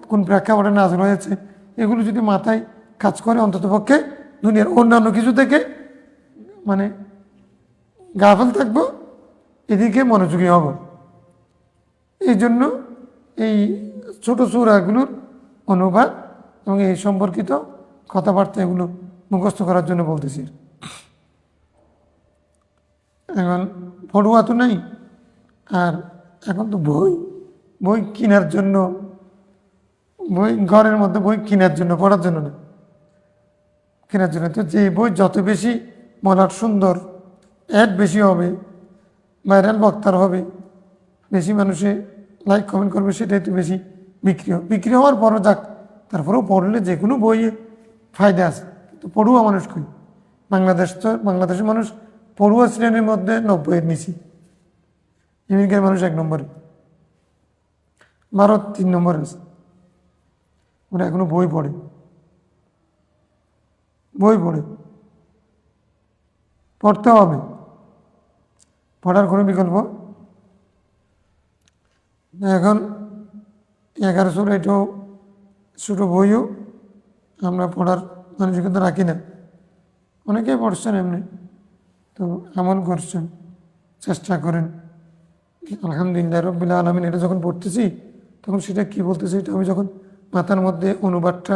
Speaker 1: কোন প্রেক্ষাপটে নাযিল হয়েছে, এগুলো যদি মাথায় কাজ করে, অন্ততপক্ষে দুনিয়ার অন্যান্য কিছু থেকে মানে গাফেল থাকবো, এদিকে মনোযোগী হব। এই জন্য এই ছোট সূরাগুলোর অনুবাদ এবং এই সম্পর্কিত কথাবার্তা এগুলো মুখস্থ করার জন্য বলতেছি। এখন পড়ুয়া তো নেই, আর এখন তো বই কেনার জন্য, বই ঘরের মধ্যে বই কেনার জন্য, পড়ার জন্য না, কেনার জন্য। তো যে বই যত বেশি মলাট সুন্দর, অ্যাড বেশি হবে, ভাইরাল বক্তার হবে, বেশি মানুষে লাইক কমেন্ট করবে, সেটাই তো বেশি বিক্রি হওয়ার পরও যাক, তারপরেও পড়লে যে কোনো বইয়ে ফায়দা আছে। কিন্তু পড়ুয়া মানুষ কই? বাংলাদেশের মানুষ পড়ুয়া শ্রেণীর মধ্যে 90-এর নিচে, আমেরিকার মানুষ 1 নম্বরে, ভারত 3 নম্বরে আছে। ওরা এখনো বই পড়ে, পড়তে হবে, পড়ার কোনো বিকল্প এখন 11 সূরা, এটাও ছোটো বইও আমরা পড়ার মানসিকতা রাখি না। অনেকেই পড়ছেন এমনি, তো আমল করছেন, চেষ্টা করেন। আলহামদুলিল্লাহ রাব্বিল আলামিন, এটা যখন পড়তেছি তখন সেটা কি বলতেছি, এটা আমি যখন মাথার মধ্যে অনুবাদটা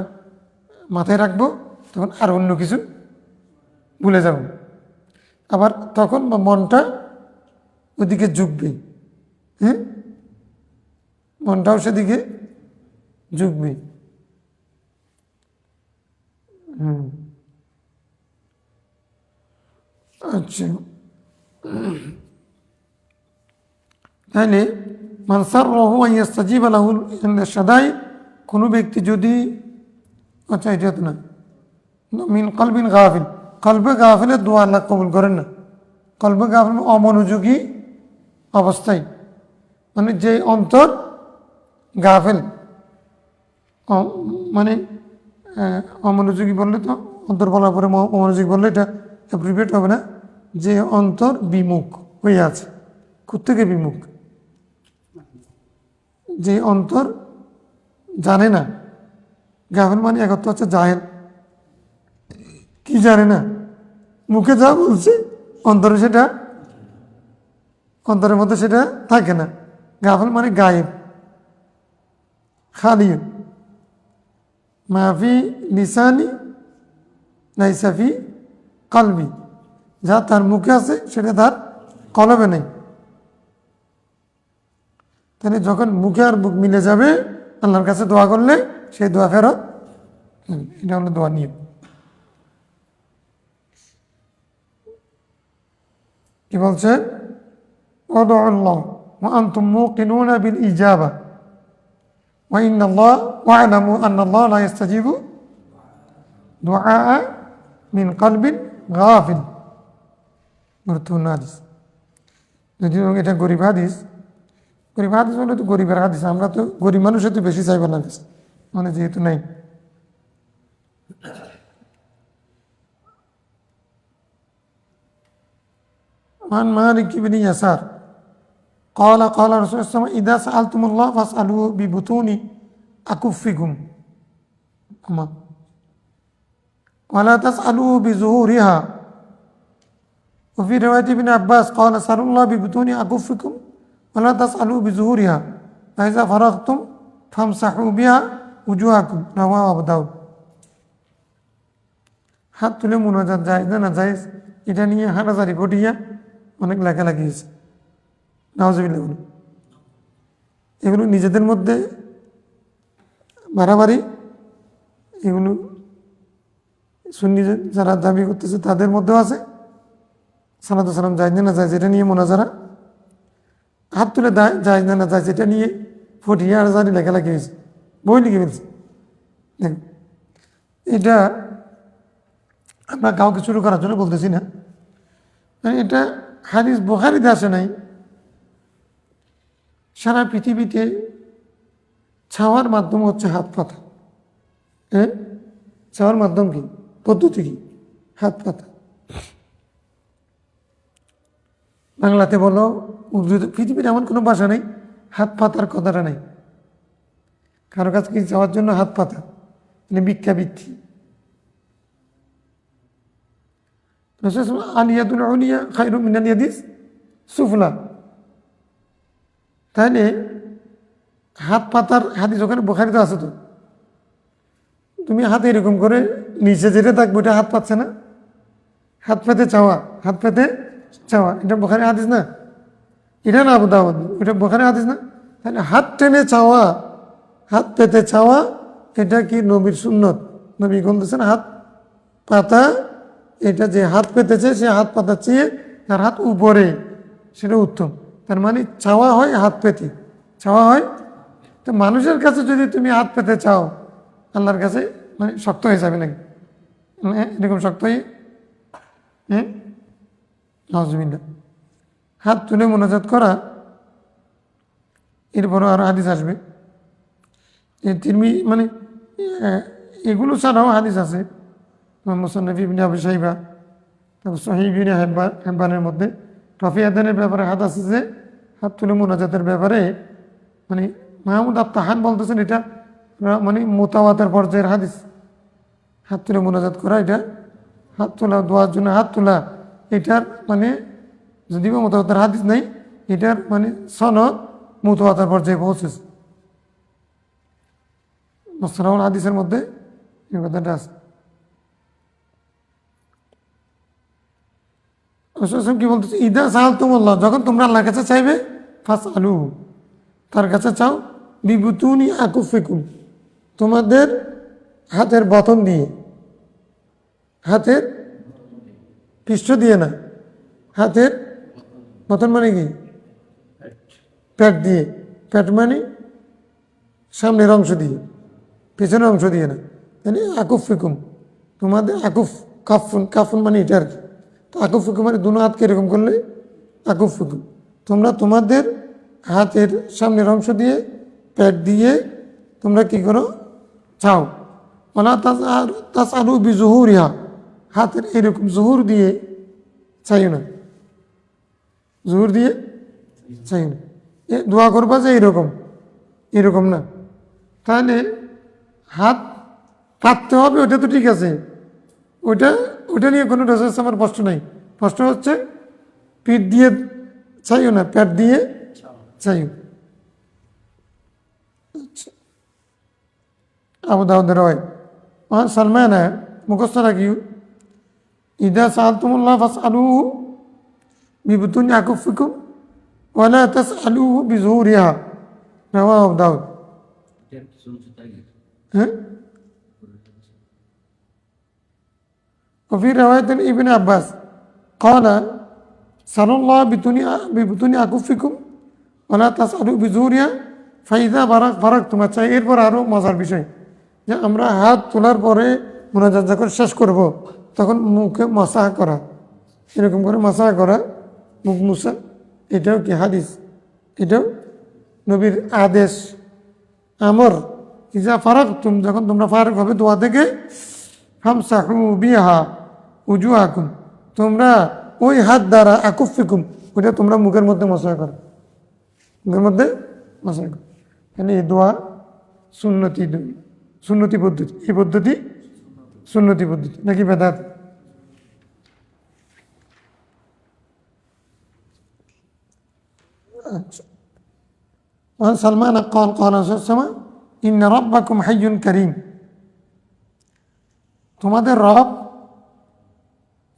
Speaker 1: মাথায় রাখবো, তখন আর অন্য কিছু ভুলে যাব। আবার তখন মনটা ওদিকে ঝুঁকবে, হ্যাঁ, মনটাও সেদিকে ঝুঁকবে। আচ্ছা, তাহলে মানসার রহু আইয়াস্তাজিব আলাহুল সাদাই, কোনো ব্যক্তি যদি, আচ্ছা এটা তো না, মিন কলবিন গাফিল, কলবে গাফিলের দোয়া আল্লাহ কবুল করেন না। কলবে গাফিল অমনোযোগী অবস্থায়, মানে যে অন্তর গাফিল, মানে অমনোযোগী বললে তো, অন্তর বলার পরে অমনোযোগী বললে এটা অ্যাপ্রিভিয়েট হবে না। যে অন্তর বিমুখ হয়ে আছে, কোত্থেকে বিমুখ? যে অন্তর জানে না, গাফিল মানে একত্র হচ্ছে জাহেল, কি জানে না, মুখে যা বলছে অন্তরে সেটা, অন্তরের মধ্যে সেটা থাকে না। গাফিল মানে গায়েব, খালি, মাফি লিসানি লাইসা ফি কলবি, যা তার মুখে আছে সেটা তার কলবে নেই। তাহলে যখন মুখে আর বুক মিলে যাবে, আল্লাহর কাছে দোয়া করলে সেই দোয়া ফেরত, এটা হলো দোয়া নিয়ম। কি বলছে উদউ আল্লাহ ওয়া আনতুম মুকিনুনা বিল ইজাবা ওয়া ইন্নাল্লাহ ওয়া'লামু আন্নাল্লাহ লা ইস্তাজিবু দুআ মিন কলবিন গাফিল। গুরুত্বপূর্ণ হাদিস। যদিও এটা গরিব হাদিস, গরিব হাদিস বলে তো গরিবের হাদিস, আমরা তো গরিব মানুষের তো বেশি চাইব না কাছে, মানে যেহেতু নাই। عن مالك بن يسار قال قال رسول الله صلى الله عليه وسلم إذا سألتم الله فاسألوه ببطون أكفكم ولا تسألوه بظهورها. وفي رواية ابن عباس قال سألوا الله ببطون أكفكم ولا تسألوا بظهورها فإذا فرغتم فامسحوا بها وجوهكم رواه أبو داود. হাত তুলে মুনাজাত জায়েজ না জায়েজ এটা নিয়ে হাঁটাজারি ঘটিয়া অনেক লেখা লাগিয়েছে, নাউজুবিল্লাহ বলে। এগুলো নিজেদের মধ্যে মারামারি, এগুলো সুন্নি যারা দাবি করতেছে তাদের মধ্যেও আছে। সালাতু সালাম জায়েজ না জায়েজ এটা নিয়ে মোনাজারা, হাত তুলে জায়েজ না জায়েজ এটা নিয়ে ফটিয়া হাঁটাজারি লেখা লাগিয়েছে, বই লিখে ফেলছে। দেখুন, এটা আমরা কাউকে শুরু করার জন্য বলতেছি না, এটা হাদিস বুখারীতে আসে নাই। সারা পৃথিবীতে ছাওয়ার মাধ্যম হচ্ছে হাত পাতা। হ্যাঁ, ছাওয়ার মাধ্যম কি, পদ্ধতি কি, হাত পাতা। বাংলাতে বলো, উর্দুতে, পৃথিবীর এমন কোনো ভাষা নেই হাত পাতার কথাটা নেই। কারো কাছে কি যাওয়ার জন্য হাত পাতা, মানে ভিক্ষাবৃত্তি। আলিয়াতুল উলিয়া খায়রুম মিনাল ইয়াদিস সুফলা। তাহলে হাত পাতার হাদিস ওখানে বুখারীতে আছে তো। তুমি হাতে এরকম করে নিচে যেটা থাকবে ওটা হাত পাচ্ছে না, হাত পেতে চাওয়া, হাত পেতে চাওয়া, এটা বুখারী হাদিস না, এটা না আবু দাউদ, ওটা বুখারী হাদিস না। তাহলে হাত টেনে চাওয়া, হাত পেতে চাওয়া, এটা কি নবীর সুন্নত? নবী বলতেছেন হাত পাতা, এটা যে হাত পেতেছে সে হাত পাতা চেয়ে তার হাত উপরে, সেটা উত্তম। তার মানে চাওয়া হয় হাত পেতে, চাওয়া হয়। তো মানুষের কাছে যদি তুমি হাত পেতে চাও, আল্লাহর কাছে মানে শক্ত হয়ে যাবে নাকি? এরকম শক্ত হয়ে, নাউজুবিল্লাহ। হাত তুলে মোনাজাত করা, এরপরও আরও হাদিস আসবে। মানে এগুলো ছাড়াও হাদিস আছে মুসান্নাফ ইবনে আবি শাইবা, তারপর সহিহ ইবনে হিব্বানের মধ্যে রফি আদানের ব্যাপারে হাত আছে, যে হাত তুলে মোনাজাতের ব্যাপারে মানে মাহমুদ আফতাহান বলতেছেন এটা মানে মুতাওয়াতির পর্যায়ের হাদিস। হাত তুলে মোনাজাত করা, এটা হাত তোলা, দোয়ার জন্য হাত তোলা, এটার মানে যদিও মুতাওয়াতির হাদিস নাই, এটার মানে সনদ মুতাওয়াতির পর্যায়ে পৌঁছেছে। মুসনাদ হাদিসের মধ্যে এই কথাটা আছে। কি বলতেছে, ইদা সাআলতুমুল্লাহ, যখন তোমরা আল্লাহর কাছে চাইবে, ফাসআলুহু, তার কাছে চাও, বিবুতুনি আকুফিকুম, তোমাদের হাতের বতন দিয়ে, হাতের পৃষ্ঠ দিয়ে না, হাতের বতন মানে কি, পেট দিয়ে, পেট মানে সামনের অংশ দিয়ে, পেছনের অংশ দিয়ে না। মানে আকুফিকুম, তোমাদের আকুফ, কাফুন, কাফুন মানে এটা আর কি। তো আকুফিকুম মানে দুনো হাতকে এরকম করলে আকুফিকুম, তোমরা তোমাদের হাতের সামনের অংশ দিয়ে, পেট দিয়ে তোমরা কি করো, চাও। ওলা তাসআলু বিজুহুরিহা, হাতের এরকম জুহুর দিয়ে চাইও না, জুহুর দিয়ে চাইও না। দোয়া করবা যে এরকম, এরকম না। তাহলে হাত কাটতে হবে, ওটা তো ঠিক আছে, ওটা নিয়ে কোনো রেসার্চ আমার প্রশ্ন নাই। প্রশ্ন হচ্ছে পিঠ দিয়ে চাইও না, পেট দিয়ে চাইও। আবু দাউদের হয় সালমান মুখস্থ রাখিও, ইদা সাআলতুমুল্লাহ ফাসআলুহু বিবুতুনি আকুফিকুম ওয়ালা তাসআলুহু বিজুহুরিহা, রাওয়াহু আবু দাউদ। হ্যাঁ, وفي رواية ابن عباس قال সাল্লাল্লাহু বিবুতুনি আকুফিকুম ওয়ালা তাসআলু বিজুরিয়া ফাইদা বারাকতুম। আচ্ছা, এরপর আরও মজার বিষয় যে আমরা হাত তোলার পরে মোনাজাত যখন শেষ করব তখন মুখে মাসাহ করা, এরকম করে মাসাহ করা, মুখ মুসা, এটাও কি হাদিস? এটাও নবীর আদেশ, আমর। ইজা ফারাকতুম, যখন তোমরা ফারাক হবে দোয়া থেকে, ফামসাহু বিহা উজুহাকুম, তোমরা ওই হাত দ্বারা আকুফিকুম, ওইটা তোমরা মুখের মধ্যে মাসাহ করো, মুখের মধ্যে মাসাহ করো। মানে এই দোয়া সুন্নতি পদ্ধতি, এই পদ্ধতি সুন্নতি পদ্ধতি নাকি বেদাত? আচ্ছা, সালমান قال قال সাল্লাল্লাহু ইন্না রাব্বাকুম হাইয়ুন কারীম, তোমাদের রব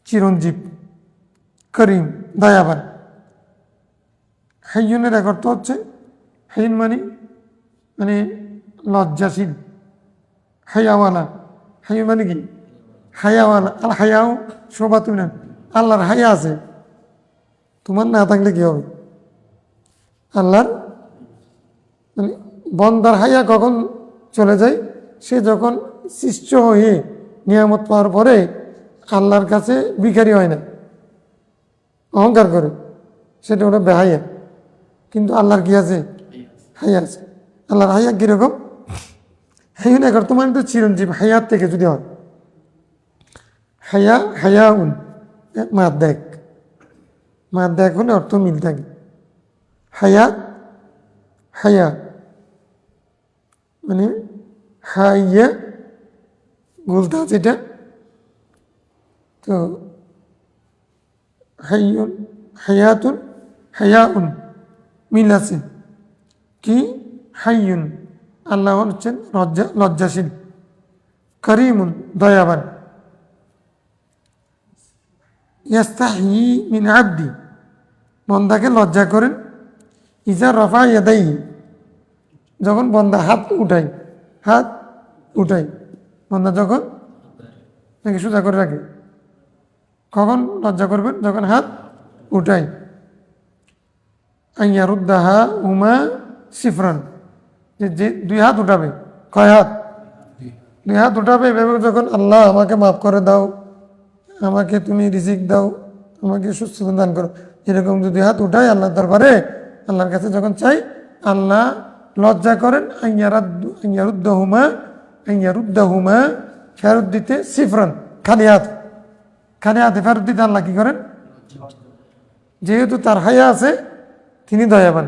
Speaker 1: চিরঞ্জীব, করিম দয়াবান। হাইয়ুনের এক অর্থ হচ্ছে, হাইয়ুন মানে লজ্জাশীল, হায়াওয়ালা। হাইয়ুন মানে কি? হায়াওয়ালা। আল হায়াও শোভাতুন, আল্লাহর হায়া আছে, তোমার না থাকলে কি হবে? আল্লাহর মানে বন্দার হায়া কখন চলে যায়? সে যখন সৃষ্ট হয়ে নিয়ামত পাওয়ার পরে আল্লাহর কাছে ভিখারি হয় না, অহংকার করে, সেটা ওটা বেহাইয়া। কিন্তু আল্লাহর কি আছে? হায়া আছে। আল্লাহর হায়া কীরকম? হাইয়ুন এক অর্থ মানে তো চিরঞ্জীব, হায়াত থেকে যদি হয়, হায়াউন মাদ্দেক হলে অর্থ মিল থাকে। হায়া মানে হাইয়া গুলতা যেটা, তো হায়াউন মিল আছে কি? হাইয়ুন, আল্লাহ হচ্ছেন লজ্জাশীল, করিমুন দয়াবান। ইয়াস্তাহি মিন আবদি, বন্দাকে লজ্জা করেন। ইজা রফা ইয়াদাইহি, যখন বন্দা হাত উঠাই, বন্দা যখন নাকি সোজা করে রাখে, কখন লজ্জা করবেন? যখন হাত উঠাই। আইয়ারুদ্দাহা উমা সিফরান, যে দুই হাত উঠাবে। কয় হাত? দুই হাত উঠাবে। এভাবে যখন আল্লাহ আমাকে মাফ করে দাও, আমাকে তুমি রিজিক দাও, আমাকে সুস্থতা দান করো, এরকম যদি হাত উঠাই আল্লাহ দরবারে, আল্লাহর কাছে যখন চাই, আল্লাহ লজ্জা করেন। আইয়ারুদ্দাহুমা ফেরত দিতে, সিফরান খালি হাতে ফেরত দিতে আল্লাহ কি করেন? যেহেতু তার হায়া আছে, তিনি দয়াবান,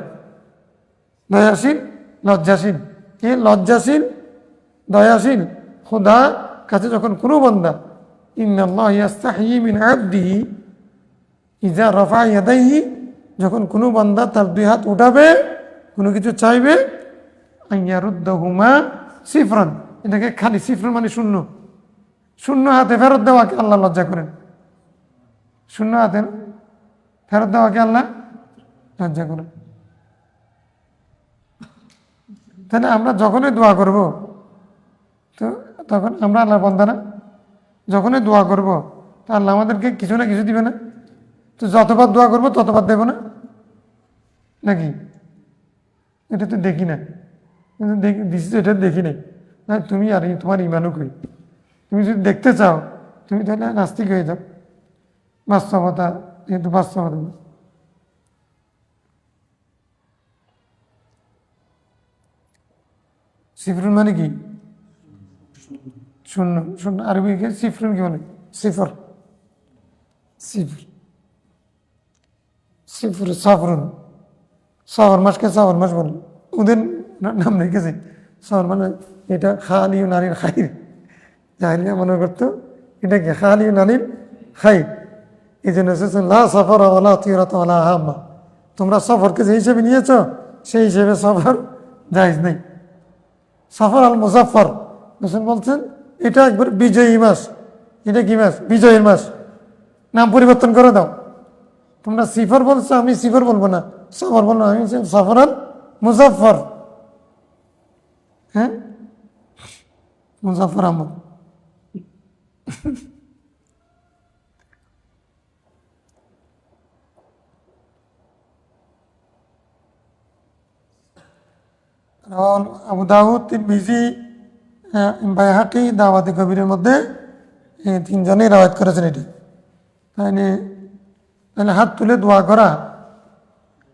Speaker 1: দয়াশীল, লজ্জাশীল। এই লজ্জাশীল, দয়াশীল খোদা কাছে যখন কোনো বান্দা, ইন্নাল্লাহ ইয়াস্তাহি মিন আবদিহি ইজা রফা ইয়াদাইহি, যখন কোনো বান্দা তার দুই হাত উঠাবে, কোনো কিছু চাইবে, আইয়ারুদ্দাহুমা সিফরান, এটাকে খালি, সিফরান মানে শূন্য হাতে ফেরত দেওয়াকে আল্লাহ লজ্জা করেন। শূন্য হাতে ফেরত দেওয়াকে আল্লাহ লজ্জা করেন। তাহলে আমরা যখনই দোয়া করব, তো তখন আমরা আল্লাহর বান্দা না? যখনই দোয়া করব, তা আল্লাহ আমাদেরকে কিছু না কিছু দিবে না? তো যতবার দোয়া করবো ততবার দেব না নাকি? এটা তো দেখি না, এটা দেখি নাই। না, তুমি আর তোমার ইমানও কই। তুমি যদি দেখতে চাও, তুমি তাহলে নাস্তিক হয়ে যাও। বাস্তবতা, যেহেতু বাস্তবতা। সিফরুন মানে কি? শূন্য। আরবিকে সিফরুন কি বলে? সিফর সাফরুন। সফর মাসকে সফর মাস বলে, ওদের নাম রেখেছে সফর, মানে এটা খালি নারীর খাইর। জাহিলিয়া মনে করতো এটাকে খালি নারীর খাইর। এই জন্য লা সফর ওয়ালা তিরাত ওয়ালা হাম্মা, তোমরা সফরকে যে হিসেবে নিয়েছ সেই হিসেবে সফর জায়েজ নেই। সফর আল মুজাফফর, হোসেন বলছেন এটা একবার বিজয়ী মাস। এটা কি মাস? বিজয়ের মাস। নাম পরিবর্তন করে দাও। তোমরা সিফর বলছো, আমি সিফর বলবো না, সফর বলবো, আমি সফর আল মুজাফফর। হ্যাঁ, মুজাফফর আহমদ। আবু দাউদ, তিরমিজি, বাইহাকি দাওয়াতে কবিরের মধ্যে তিনজনেই রাওয়ায়াত করেছেন এটি। তাহলে তাহলে হাত তুলে দোয়া করা,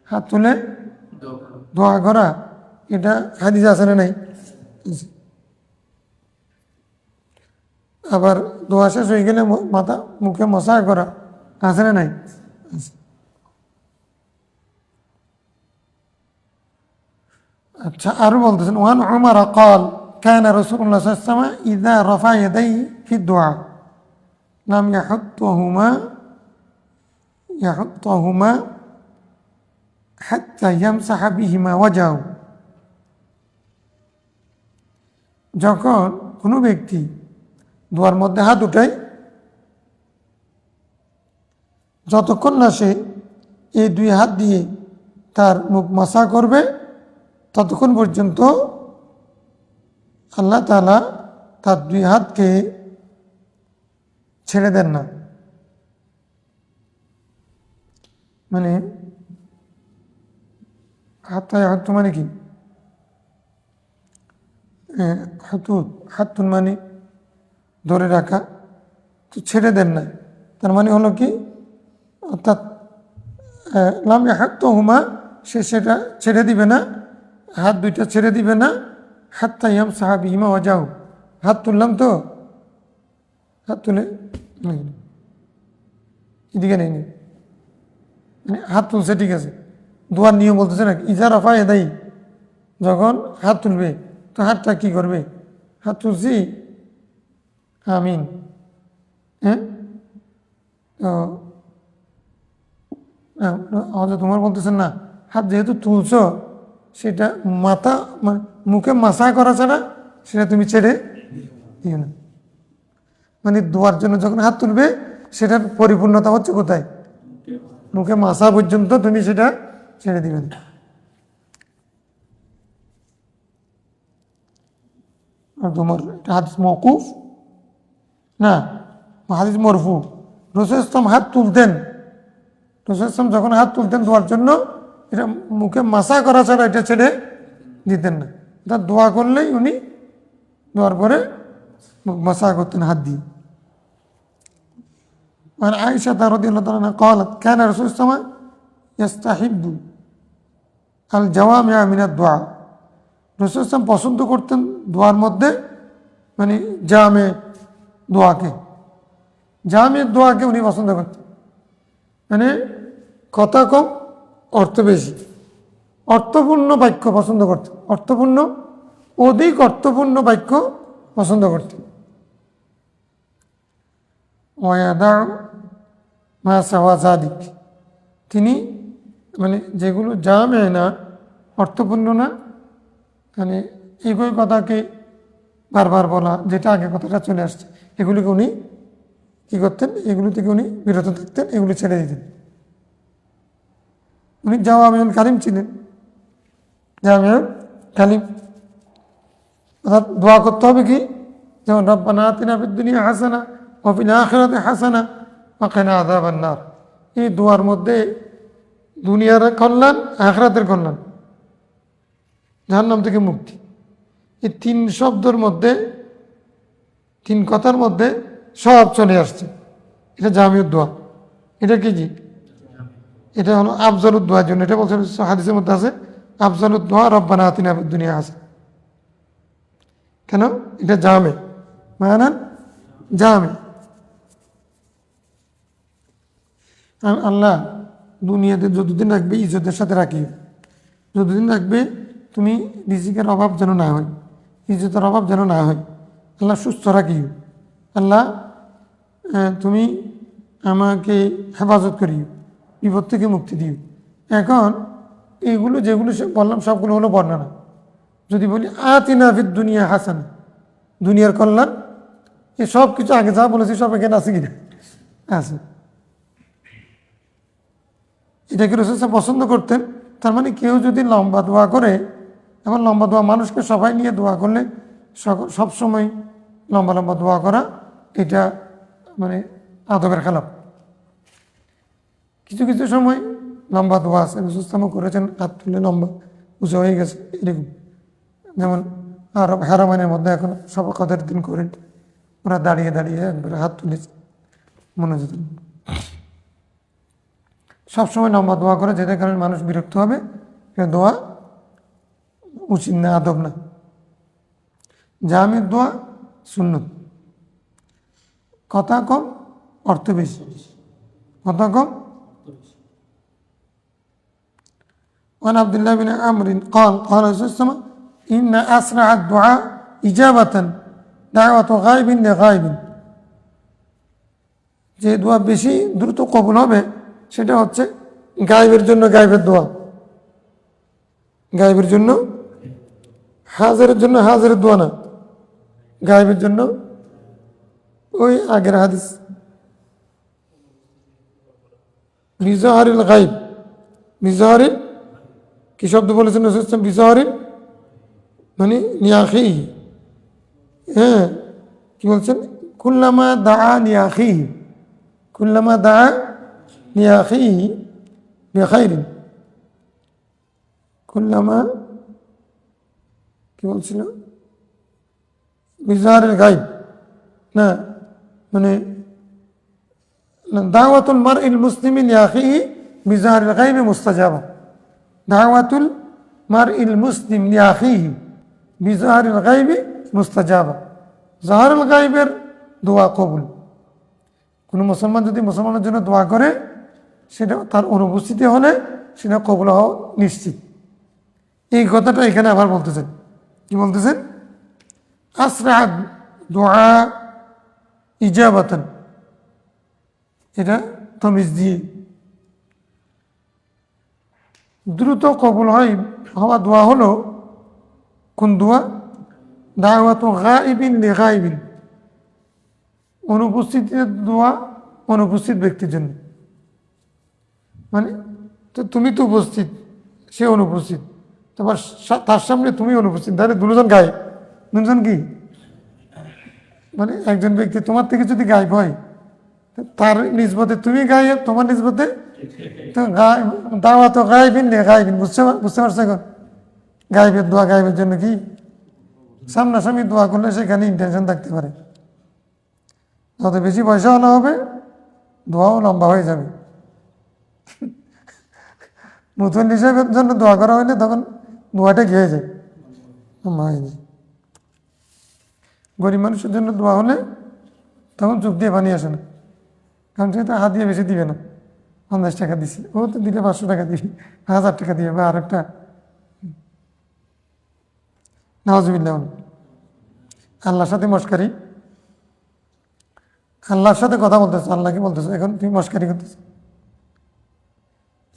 Speaker 1: হাত তুলে দোয়া করা এটা হাদিস আছে না নাই? আবার দোয়া শেষ হয়ে গেলে মাথা মুখে মশা করা আছে না নাই? আচ্ছা, আরো বলতেছেন ওয়ান উমর قال كان رسول الله صلى الله عليه وسلم إذا رفع يديه في الدعاء لم يحطهما حتى يمسح بهما وجهه। যখন কোনো ব্যক্তি দোয়ার মধ্যে হাত উঠায়, যতক্ষণ না সে এই দুই হাত দিয়ে তার মুখ মাসা করবে ততক্ষণ পর্যন্ত আল্লাহ তাআলা তার দুই হাতকে ছেড়ে দেন না। মানে হাত মানে কি? হাতুন মানে ধরে রাখা, তো ছেড়ে দেন না, তার মানে হলো কি, অর্থাৎ লাম ইয়াহতুহুমা, সে সেটা ছেড়ে দিবে না, হাত দুইটা ছেড়ে দিবে না, হাত্তা ইয়ামসাহা বিহিমা ওয়াজহাহু, হাত তুললাম তো, হাত তুলে এদিকে নেই, মানে হাত তুলছে ঠিক আছে, দোয়ার নিয়ম বলতেছে না ইজা রাফা ইয়াদাই, যখন হাত তুলবে তো হাতটা কি করবে, হাত তুলছি আমিন, হ্যাঁ, তো তোমার বলতেছেন না হাত যেহেতু তুলছ সেটা মাথা মুখে মাসা করা ছাড়া সেটা তুমি ছেড়ে দিও না। মানে দোয়ার জন্য যখন হাত তুলবে সেটার পরিপূর্ণতা হচ্ছে কোথায়? মুখে মাসা পর্যন্ত তুমি সেটা ছেড়ে দিবে না। আর তোমার হাদিস মওকুফ না, হাদিস মরফু। রাসূল ইসলাম হাত তুলতেন, রাসূল ইসলাম যখন হাত তুলতেন দোয়ার জন্য এটা মুখে মাসা করা ছাড়া এটা ছেড়ে দিতেন না, অর্থাৎ দোয়া করলেই উনি দোয়ার পরে মুখ মাসা করতেন হাত দিয়ে। আর আয়েশা রাদিয়াল্লাহু তাআলা আনহা قالت كان رسول الله يستحب الجوامع من الدعاء। রাসূল ইসলাম পছন্দ করতেন দোয়ার মধ্যে মানে জামে দোয়াকে, জামে দোয়াকে উনি পছন্দ করতেন, মানে কথা কম অর্থ বেশি, অর্থপূর্ণ বাক্য পছন্দ করতেন, অর্থপূর্ণ অধিক অর্থপূর্ণ বাক্য পছন্দ করতেন। ওয়াদা মা সাওয়া যালিক, তিনি মানে যেগুলো জামে না, অর্থপূর্ণ না, মানে একই কথাকে বারবার বলা, যেটা আগে কথাটা চলে আসছে, এগুলিকে উনি কী করতেন, এগুলো থেকে উনি বিরত থাকতেন, এগুলি ছেড়ে দিতেন। উনি জাওয়ামিউল কালিম ছিলেন, জাওয়ামিউল কালিম, অর্থাৎ দোয়া করতে হবে কি, যেমন রব্বানা আতিনা ফিদ দুনিয়া হাসানা ওয়া ফিল আখিরাতি হাসানা ওয়া কিনা আযাবান নার। এই দোয়ার মধ্যে দুনিয়ার কল্যাণ, আখিরাতের কল্যাণ, জাহান্নাম থেকে মুক্তি, এই তিন শব্দের মধ্যে, তিন কথার মধ্যে সব চলে আসছে। এটা জামিউদ দোয়া, এটা কি জি, এটা হলো আফজালুদ দোয়ার জন্য, এটা বলছে হাদিসের মধ্যে আছে আফজালুদ দোয়া রব্বানা আতিনা ফিদ দুনিয়া হাসানা। কেন? এটা জামে, মানান জামে। আল্লাহ দুনিয়াতে যতদিন রাখবে ইজ্জতের সাথে রাখিও, যতদিন রাখবে তুমি রিজিকের অভাব যেন না হয়, ইজ্জতের অভাব যেন না হয়, আল্লাহ সুস্থ রাখিও, আল্লাহ তুমি আমাকে হেফাজত করিও, বিপদ থেকে মুক্তি দিও। এখন এইগুলো যেগুলো বললাম সবগুলো হলো বর্ণনা। যদি বলি আতিনা ফিদ দুনিয়া হাসানা, দুনিয়ার কল্যাণ, এ সব কিছু আগে যা বলেছি সব এখানে আছে কিনা? আছে। এটাকে রাসূল পছন্দ করতেন। তার মানে কেউ যদি লম্বা দোয়া করে, এমন লম্বা দোয়া মানুষকে সবাই নিয়ে দোয়া করলে সবসময় লম্বা লম্বা দোয়া করা এটা মানে আদবের খেলাফ। কিছু কিছু সময় লম্বা দোয়া আছে, রাসূল করেছেন, হাত তুলে লম্বা উঁচু হয়ে গেছে এরকম, যেমন আরব হারামাইনের মধ্যে এখন শফাকতের দিন করেন, ওরা দাঁড়িয়ে দাঁড়িয়ে একবারে হাত তুলেছে মনোযোগ। সবসময় লম্বা দোয়া করে, যেটার কারণে মানুষ বিরক্ত হবে, সে দোয়া উচিত না, আদব না। জামির দোয়া সুন্নত, কথা কম অর্থ বেশি, কথা কম। وعن عبد الله بن عمرو قال قال رسول الله صلى الله عليه وسلم إن أسرع الدعاء إجابة دعوة غائب لغائب। যে দোয়া বেশি দ্রুত কবুল হবে সেটা হচ্ছে গায়েবের জন্য গায়েবের দোয়া, গায়েবের জন্য, হাজারের জন্য হাজারের দোয়া না, গায়েবের জন্য। ওই আগের হাদিস বিজহারিল গায়েব, বিজহারিল কি শব্দ বলেছেন বিজহারিল মানে নিয়াখি, হ্যাঁ কি বলছেন, কুল্লামা দাআ নিয়াখি, কুল্লামা দাআ নিয়াখি বিখাইরিন, কুল্লামা কি বলছিল বিজহারিল গায়েব না, মানে দাওয়াতুল মারইল মুসলিমি লিআখিহি বিজহারিল গায়বি মুস্তাজাবা, দাওয়াতুল মারইল মুসলিম লিআখিহি বিজহারিল গায়বি মুস্তাজাবা। জাহারুল গায়বের দোয়া কবুল। কোনো মুসলমান যদি মুসলমানের জন্য দোয়া করে, সেটা তার অনুপস্থিতি হলে সেটা কবুল হওয়া নিশ্চিত। এই কথাটা এখানে আবার বলতেছেন, কি বলতেছেন, আসরা দোয়া ইজাবাতান, এটা তমিজ দিয়ে দ্রুত কবুল হওয়া দোয়া হলো কোন দোয়া, দাওয়াতু গায়বিন লিগায়বিন, অনুপস্থিতির দোয়া অনুপস্থিত ব্যক্তির জন্য। মানে তো তুমি তো উপস্থিত, সে অনুপস্থিত, তারপর তার সামনে তুমি অনুপস্থিত, তাহলে দুজন গায়েব, দুজন কি, মানে একজন ব্যক্তি তোমার থেকে যদি গায়েব হয়, তার নিসবতে তুমি গায়েব, তোমার নিসবতে তো দাওয়াত গায়েবিন লিগায়বিন। বুঝতে পারছো এখন? গায়েবের দোয়া গায়েবের জন্য কি, সামনাসামনি দোয়া করলে সেখানে ইন্টেনশন থাকতে পারে, যত বেশি পয়সা আনা হবে দোয়াও লম্বা হয়ে যাবে। নতুন হিসাবের জন্য দোয়া করা হলে তখন দোয়াটা খেয়ে যায়, হয়নি। গরিব মানুষের জন্য দোয়া হলে তখন চোখ দিয়ে পানি আসে না, কারণ সে তো হাত দিয়ে বেশি দিবে না, 50 টাকা দিছি, ও তো দিলে 500 টাকা দিবি, 1000 টাকা দিবে, বা আরেকটা নাউজুবিল্লাহ। আল্লাহর সাথে মস্কারি, আল্লাহর সাথে কথা বলতেছো, আল্লাহকে বলতেছো, এখন তুমি মস্কারি করতেছো।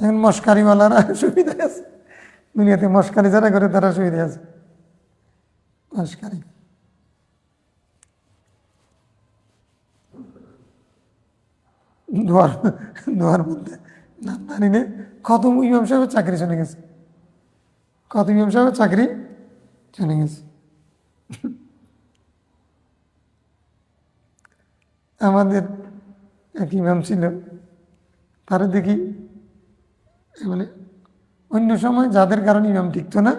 Speaker 1: এখন মস্কারিওয়ালারা সুবিধা আছে দুনিয়াতে, মস্কারি যারা করে তারা সুবিধা আছে। মস্কারি দোয়ার মধ্যে নাম জানি না, কত ইমাম সাহেবের চাকরি চলে গেছে, কত ইমাম সাহেবের চাকরি চলে গেছে। আমাদের এক ইমাম ছিল, তারা দেখি মানে অন্য সময় যাদের কারণে ইমাম টিকতো না,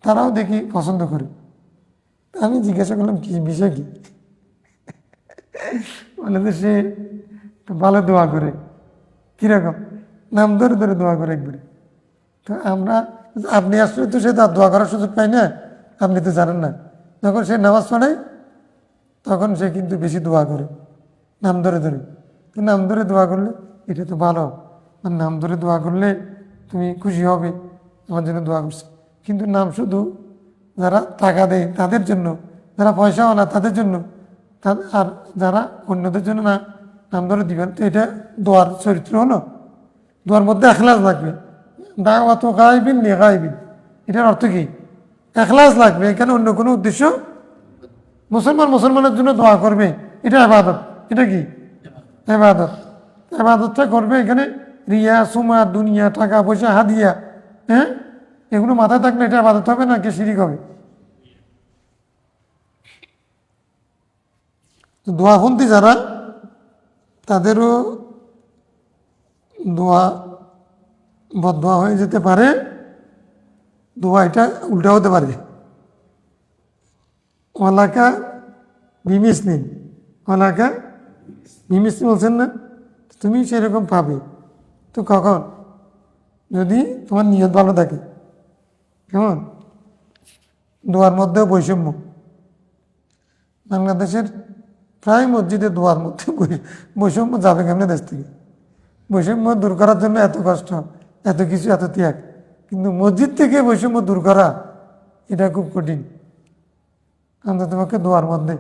Speaker 1: তারাও দেখি পছন্দ করে। আমি জিজ্ঞাসা করলাম কি বিষয় কি, বলে যে সে ভালো দোয়া করে। কিরকম? নাম ধরে ধরে দোয়া করে একবারে। তো আমরা, আপনি আসলে তো সে তার দোয়া করার সুযোগ পাই না, আপনি তো জানেন না। যখন সে নামাজ পড়ে তখন সে কিন্তু বেশি দোয়া করে নাম ধরে ধরে। তো নাম ধরে দোয়া করলে এটা তো ভালো, আর নাম ধরে দোয়া করলে তুমি খুশি হবে আমার জন্য দোয়া করছে। কিন্তু নাম শুধু যারা টাকা দেয় তাদের জন্য, যারা পয়সাওয়ালা তাদের জন্য, আর যারা অন্যদের জন্য না নাম ধরে দিবেন, তো এটা দোয়ার চরিত্র হলো। দোয়ার মধ্যে এখলাস লাগবে, দাওয়াত গায়বিন লিগায়বিন, এটার অর্থ কি? এখলাস লাগবে। এখানে অন্য কোনো উদ্দেশ্য, মুসলমানের জন্য দোয়া করবে, এটা ইবাদত। এটা কি ইবাদত? ইবাদতটা করবে এখানে রিয়া, সুমা, দুনিয়া, টাকা পয়সা, হাদিয়া, হ্যাঁ, এগুলো মাথায় থাকলে এটা ইবাদত হবে না, কে শিরিক হবে। দোয়াপন্থী যারা, তাদেরও দোয়া বদদোয়া হয়ে যেতে পারে, দোয়া এটা উল্টা হতে পারে। ওয়ালাকা বিমিসলিন, ওয়ালাকা বিমিসলিন বলছেন না, তুমি সেরকম পাবে। তো কখন? যদি তোমার নিয়ত ভালো থাকে। কেমন? দোয়ার মধ্যেও বৈষম্য। বাংলাদেশের প্রায় মসজিদে দোয়ার মধ্যে বৈষম্য যাবে কেমনে দেশ থেকে? বৈষম্য দূর করার জন্য এত কষ্ট, এত কিছু, এত ত্যাগ, কিন্তু মসজিদ থেকে বৈষম্য দূর করা এটা খুব কঠিন, অন্তত পক্ষে দোয়ার মধ্যে।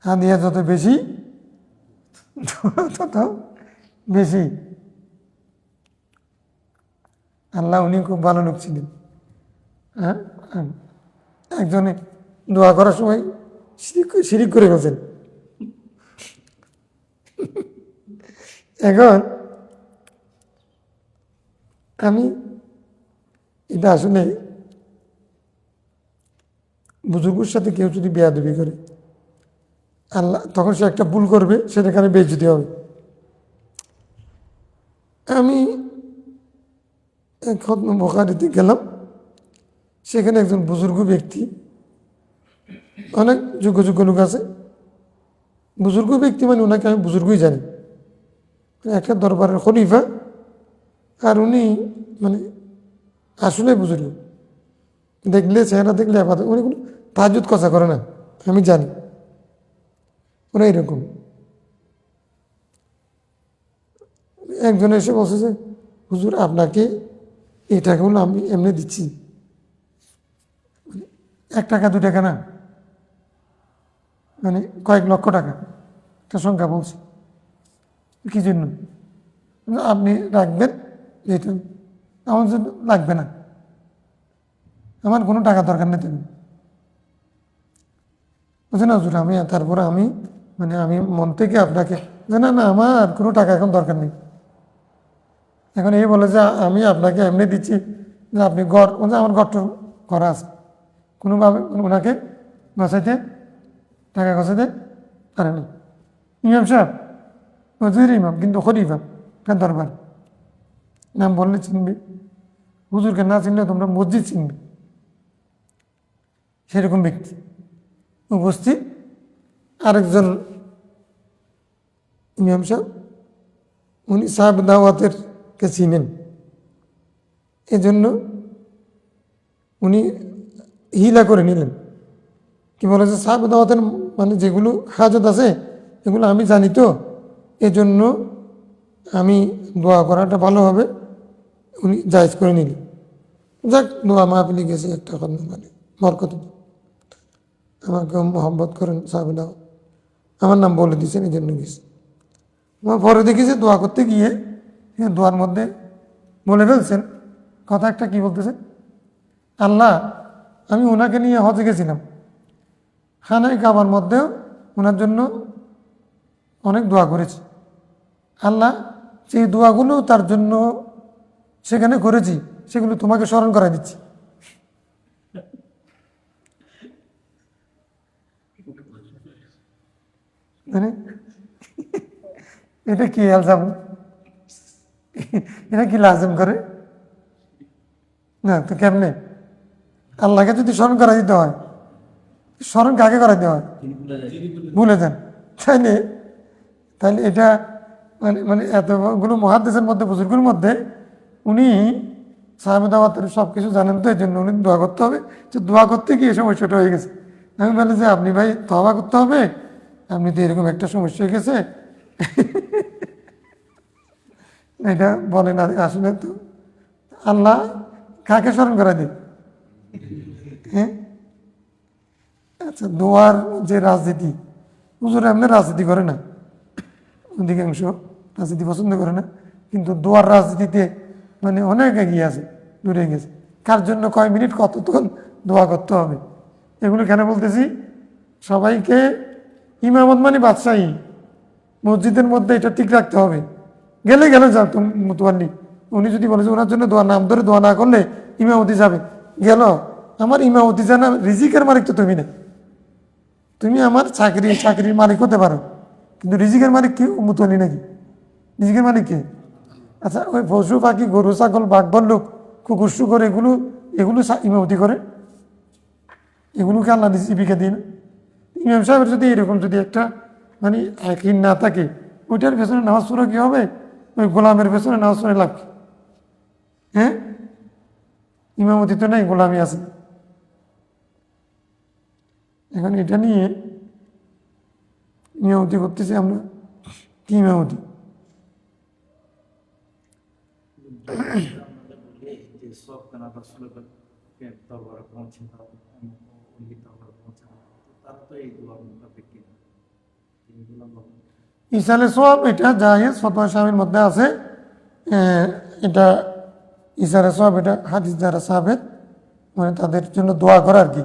Speaker 1: হাদিয়া যত বেশি তত বেশি। আল্লাহ উনি খুব ভালো লোক ছিলেন। হ্যাঁ, একজনে দোয়া করার সময় শিরিক করে গেছেন। এখন আমি এটা আসলে বুজুর্গের সাথে কেউ যদি বেয়াদবি করে, আল্লাহ তখন সে একটা ভুল করবে, সেটাখানে বেইজ্জতি হবে। আমি খতম বুখারীতে গেলাম, সেখানে একজন বুজুর্গ ব্যক্তি, অনেক যোগ্য যোগ্য লোক আছে, বুজুর্গ ব্যক্তি মানে ওনাকে আমি বুজুর্গই জানি, একটা দরবারের খলিফা, আর উনি মানে আসলে বুজুর্গ, দেখলে চেহারা দেখলে আপাতত উনি কোনো তাহাজ্জুদ কথা করে না, আমি জানি ওরা এরকম। একজন এসে বলছে যে হুজুর আপনাকে এই টাকাগুলো আমি এমনি দিচ্ছি, 1 টাকা 2 টাকা না, মানে কয়েক লক্ষ টাকা একটা সংখ্যা বলছি। কি জন্য? আপনি রাখবেন, এটা আমার জন্য লাগবে না, আমার কোনো টাকা দরকার নেই। তুমি বুঝছেন না হুজুর, আমি তারপরে আমি মানে আমি মন থেকে আপনাকে, না না আমার কোনো টাকা এখন দরকার নেই। এখন এই বলে যে আমি আপনাকে এমনি দিচ্ছি, যে আপনি ঘর, আমার ঘরটা করা আছে, কোনোভাবে ওনাকে গছাইতে, টাকা গছাইতে পারে না। ইমাম সাহেব, হুজুর ইমাম, কিন্তু খলিফা, কেন দরবার, নাম বললে চিনবে, হুজুরকে না চিনলে তোমরা মসজিদ চিনবে, সেরকম ব্যক্তি উপস্থিত। আরেকজন ইমাম সাহেব, উনি সাহেব দাওয়াতের কে চিনেন, এজন্য উনি হিলা করে নিলেন, কি বলে যে সাহেব দাওয়াতের মানে যেগুলো হাজত আছে এগুলো আমি জানি, তো এজন্য আমি দোয়া করাটা ভালো হবে, উনি জায়েজ করে নিলেন। যাক, দোয়া মাহফিলে গেছে, একটা কথা মানে বরকত, আমাকে মহব্বত করেন সাহেব দাওয়াত, আমার নাম বলে দিয়েছেন, এই জন্য গেছে। আমার পরে দেখেছি দোয়া করতে গিয়ে দোয়ার মধ্যে বলে ফেলছেন কথা একটা, কি বলতেছেন, আল্লাহ আমি ওনাকে নিয়ে হজে গেছিলাম, খানায় কাবার মধ্যেও ওনার জন্য অনেক দোয়া করেছি, আল্লাহ সেই দোয়াগুলো তার জন্য সেখানে করেছি, সেগুলো তোমাকে স্মরণ করাই দিচ্ছি। মানে এটা কি আলজাম, এটা কি লাজম করে না? তো কেমনে আল্লাহকে যদি স্মরণ করা দিতে হয়, স্মরণ কাকে করা দিতে হয়? ভুলে যান। তাইলে তাইলে এটা মানে মানে এতগুলো মহাদেশের মধ্যে, বুজুর্গের মধ্যে উনি সাহাবে দাওয়াতের সব কিছু জানেন, তো এই জন্য উনি দোয়া করতে হবে, যে দোয়া করতে গিয়ে সমস্যাটা হয়ে গেছে। আমি বলি যে আপনি ভাই তওবা করতে হবে, আপনি তো এরকম একটা সমস্যা হয়ে গেছে। এটা বলে না, আসলে তো আল্লাহ কাকে স্মরণ করা দিই? হ্যাঁ, আচ্ছা, দোয়ার যে রাজনীতি, হুজুর এমনি রাজনীতি করে না, অধিকাংশ রাজনীতি পছন্দ করে না, কিন্তু দোয়ার রাজনীতিতে মানে অনেক এগিয়ে আছে, দূরে গেছে। কার জন্য কয় মিনিট কতক্ষণ দোয়া করতে হবে, এগুলো কেন বলতেছি? সবাইকে ইমামত মানে বাদশাহী, মসজিদের মধ্যে এটা ঠিক রাখতে হবে। গেলে গেলে যাও তুমি মুতওয়াল্লি, উনি যদি বলে যে ওনার জন্য দোয়া, নাম ধরে দোয়া না করলে ইমামতি যাবে, গেল। আমার ইমামতি জানা রিজিকের মালিক তো তুমি না, তুমি আমার চাকরির মালিক হতে পারো, কিন্তু রিজিকের মালিক কি মুতওয়াল্লি নাকি? রিজিকের মালিক কে? আচ্ছা, ওই পশু পাখি গরু ছাগল বাঘ ভাল্লুক কুকুর শুকর এগুলো এগুলো ইমামতি করে, এগুলোকে আল্লাহ জীবিকা দিন। ইমাম সাহেবের যদি এরকম যদি একটা মানে একই না থাকে, ওইটার পেছনে নামাজ পড়া কি হবে? ওই গোলামের পেছনে নামাজ পড়ে লাভ কি? হ্যাঁ, ইমামতি তো নেই, গোলামি আছে। এখন এটা নিয়ে ইমামতি করতেছি আমরা, কি ইমামতি? ইসালে সওয়াব এটা জায়েজ, ফতোয়া শামির মধ্যে আছে। এটা ইসালে সওয়াব এটা হাদিস দ্বারা সাবেত, মানে তাদের জন্য দোয়া করা আর কি,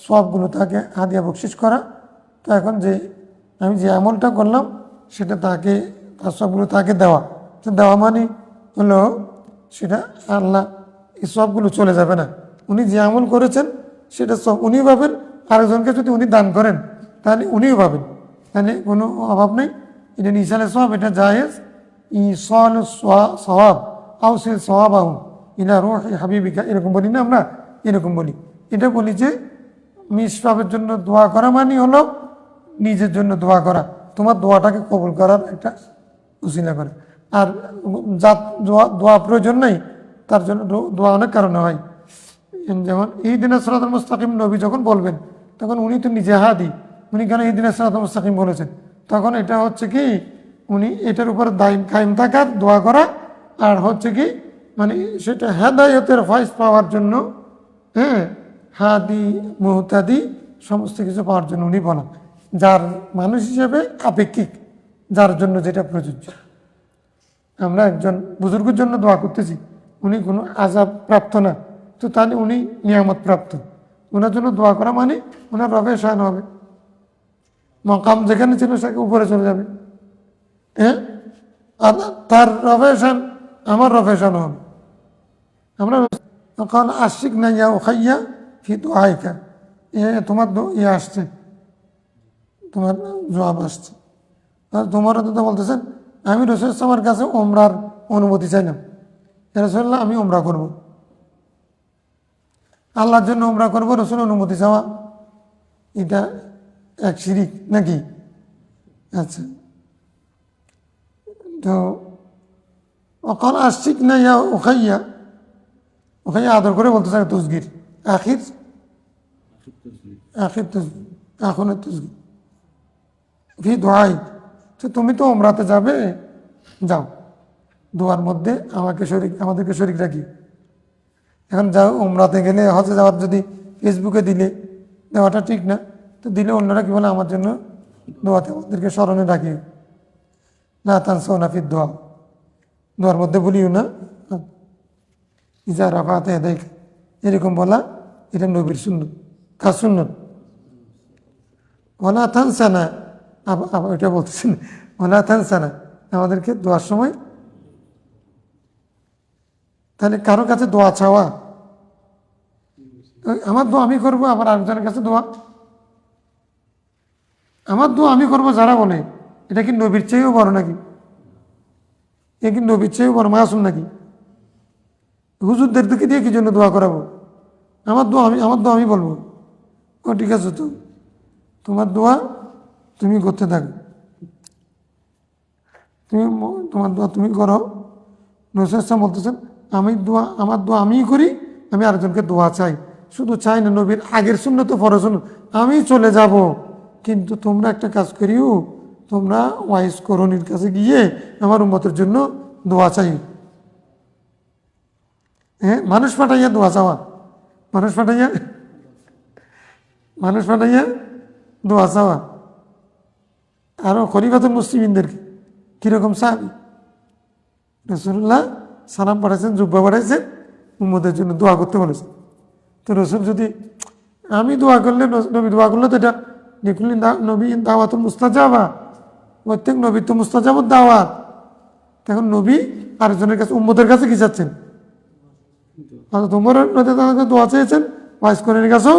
Speaker 1: সওয়াবগুলো তাকে হাদিয়া বকশিস করা। তো এখন যে আমি যে আমলটা করলাম সেটা তাকে, তার সবগুলো তাকে দেওয়া। তো দেওয়া মানে হলো সেটা আল্লাহ, এই সবগুলো চলে যাবে না। উনি যে আমল করেছেন সেটা সব উনিও পাবেন, আরেকজনকে যদি উনি দান করেন তাহলে উনিও পাবেন, তাহলে কোনো অভাব নেই। এটা ইসালে সওয়াব, এটা জায়েজ। ইসাল সওয়াব আউসিল সওয়াব আউ ইলা রূহি হাবিবিকা, এরকম বলি না আমরা, এরকম বলি। এটা বলি যে মিসবাবের জন্য দোয়া করা মানে হলো নিজের জন্য দোয়া করা, তোমার দোয়াটাকে কবুল করার একটা উসিলা করে। আর যার দোয়া প্রয়োজন নাই তার জন্য দোয়া অনেক কারণে হয়। যেমন ইহদিনা সিরাতাল মুস্তাকিম নবী যখন বলবেন তখন উনি তো নিজে হাদি, উনি কেন ইহদিনা সিরাতাল মুস্তাকিম বলেছেন? তখন এটা হচ্ছে কি উনি এটার উপর কায়েম থাকার দোয়া করা, আর হচ্ছে কি মানে সেটা হেদায়েতের ফয়েজ পাওয়ার জন্য, হ্যাঁ, হাদি মুহতাদি সমস্ত কিছু পাওয়ার জন্য উনি বলা, যার মানুষ হিসেবে আপেক্ষিক, যার জন্য যেটা প্রযোজ্য। আমরা একজন বুজুর্গের জন্য দোয়া করতেছি, উনি কোনো আযাব প্রাপ্ত না, তো তাহলে উনি নিয়ামত প্রাপ্ত। ওনার জন্য দোয়া করা মানে ওনার রবে শান হবে, মকাম যেখানে ছিল সেখানে উপরে চলে যাবে। হ্যাঁ, আর তার রবে শান আমার রবে শান হবে। আমরা কারণ আশিক না ইয়া ও খাইয়া ফি দোয়াইকা, তোমার ইয়ে আসছে, তোমার জবাব আসছে। আর তোমারও তো বলতেছেন আমি রসুল আমার কাছে ওমরার অনুমতি চাইলাম, রসুল্লাহ আমি ওমরা করব, আল্লাহর জন্য ওমরা করবো, রসুল অনুমতি চাওয়া এটা এক শিরিক নাকি? আচ্ছা, তো অকাল আশিক না ইয়া ওখাইয়া, ওখাইয়া আদর করে বলতে চাই তসগির, আখির আখির তসগির, এখনের তসগির ফি দোয়াই। তো তুমি তো ওমরাতে যাবে, যাও, দোয়ার মধ্যে আমাদেরকে শরিক রাখি। এখন যাও, ওমরাতে গেলে হজে যাওয়ার যদি ফেসবুকে দিলে দেওয়াটা ঠিক না, তো দিলে অন্যরা কি বলে আমার জন্য দোয়াতে আমাদেরকে স্মরণে রাখি, না তানসাউনা ফি দোয়া, দোয়ার মধ্যে বলিও না ইজা রাফাতে হেদাইক, এরকম বলা এটা নবীর সুন্নত, কার সুন্নত? ওয়ালা তানসানা, আবার ওইটা বলতেছেন ওয়ালা তানসানা, আমাদেরকে দোয়ার সময়, তাহলে কারো কাছে দোয়া চাওয়া, আমার দোয়া আমি করবো, আবার আরেকজনের কাছে দোয়া, আমার দোয়া আমি করবো যারা বলে, এটা কি নবীর চেয়েও বড় নাকি? এ কি নবীর চেয়েও বড় মাসুম নাকি? হুজুরদের দিকে দিয়ে কি জন্য দোয়া করাবো? আমার দোয়া আমি বলবো। ও ঠিক আছে, তো তোমার দোয়া তুমি করতে থাকো, তোমার দোয়া তুমি করো। নসিহত বলতেছেন আমার দোয়া আমিই করি, আমি আরেকজনকে দোয়া চাই, শুধু চাই না নবীর আগের শূন্য তো ফরজ হল, আমি চলে যাব, কিন্তু তোমরা একটা কাজ করিও, তোমরা ওয়াইস করণীর কাছে গিয়ে আমার উম্মতের জন্য দোয়া চাই। হ্যাঁ, মানুষ পাঠাইয়া দোয়া চাওয়া, মানুষ পাঠাইয়া দোয়া চাওয়া। আরও খলিফাতুল মুসলিমিনদেরকে কীরকম সাহাবী, রাসূলুল্লাহ সালাম পাঠাইছেন, জুব্বা পাঠাইছেন, উম্মতের জন্য দোয়া করতে বলেছেন। তো রসুল যদি আমি দোয়া করলে, নবী দোয়া করলে তো এটা লিখলি নবী দাওয়াতুল মুস্তাজাবা, প্রত্যেক নবী তো মুস্তাজাবুদ দাওয়াত। এখন নবী আরেকজনের কাছে, উম্মতের কাছে কি চাচ্ছেন? তোমরা দোয়া চেয়েছেন, ওয়াইস করেন কাছেও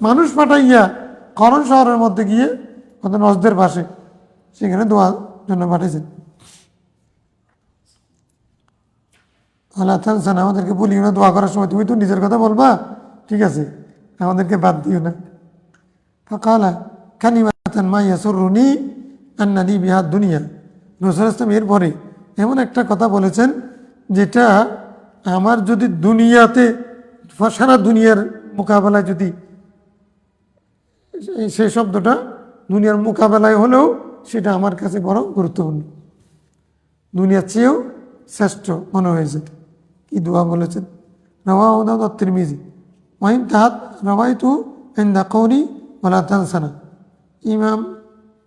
Speaker 1: মানুষ পাঠাইয়া করণ শহরের মধ্যে গিয়ে নজদের পাশে সেখানে দোয়ার জন্য পাঠিয়েছেন। আল্লাহ তানসান, আমাদেরকে বলিও না দোয়া করার সময়, তুমি তো নিজের কথা বলবা, ঠিক আছে, আমাদেরকে বাদ দিও না। ফাকালা কালিমাতান মা ইয়াসুরুনি আন্নানি বিহা দুনিয়া। রাসূল ইসলাম এরপরে এমন একটা কথা বলেছেন যেটা আমার যদি দুনিয়াতে, সারা দুনিয়ার মোকাবেলায় যদি, সেই শব্দটা দুনিয়ার মোকাবেলায় হলেও সেটা আমার কাছে বড় গুরুত্বপূর্ণ, দুনিয়ার চেয়েও শ্রেষ্ঠ মনে হয়েছে। কি দোয়া বলেছেন? রাওয়াহু দাউদ তিরমিজি ওয়াইন তাহাত রাওয়াইতু ইনদা কওলি ওয়ালা তানসানা। ইমাম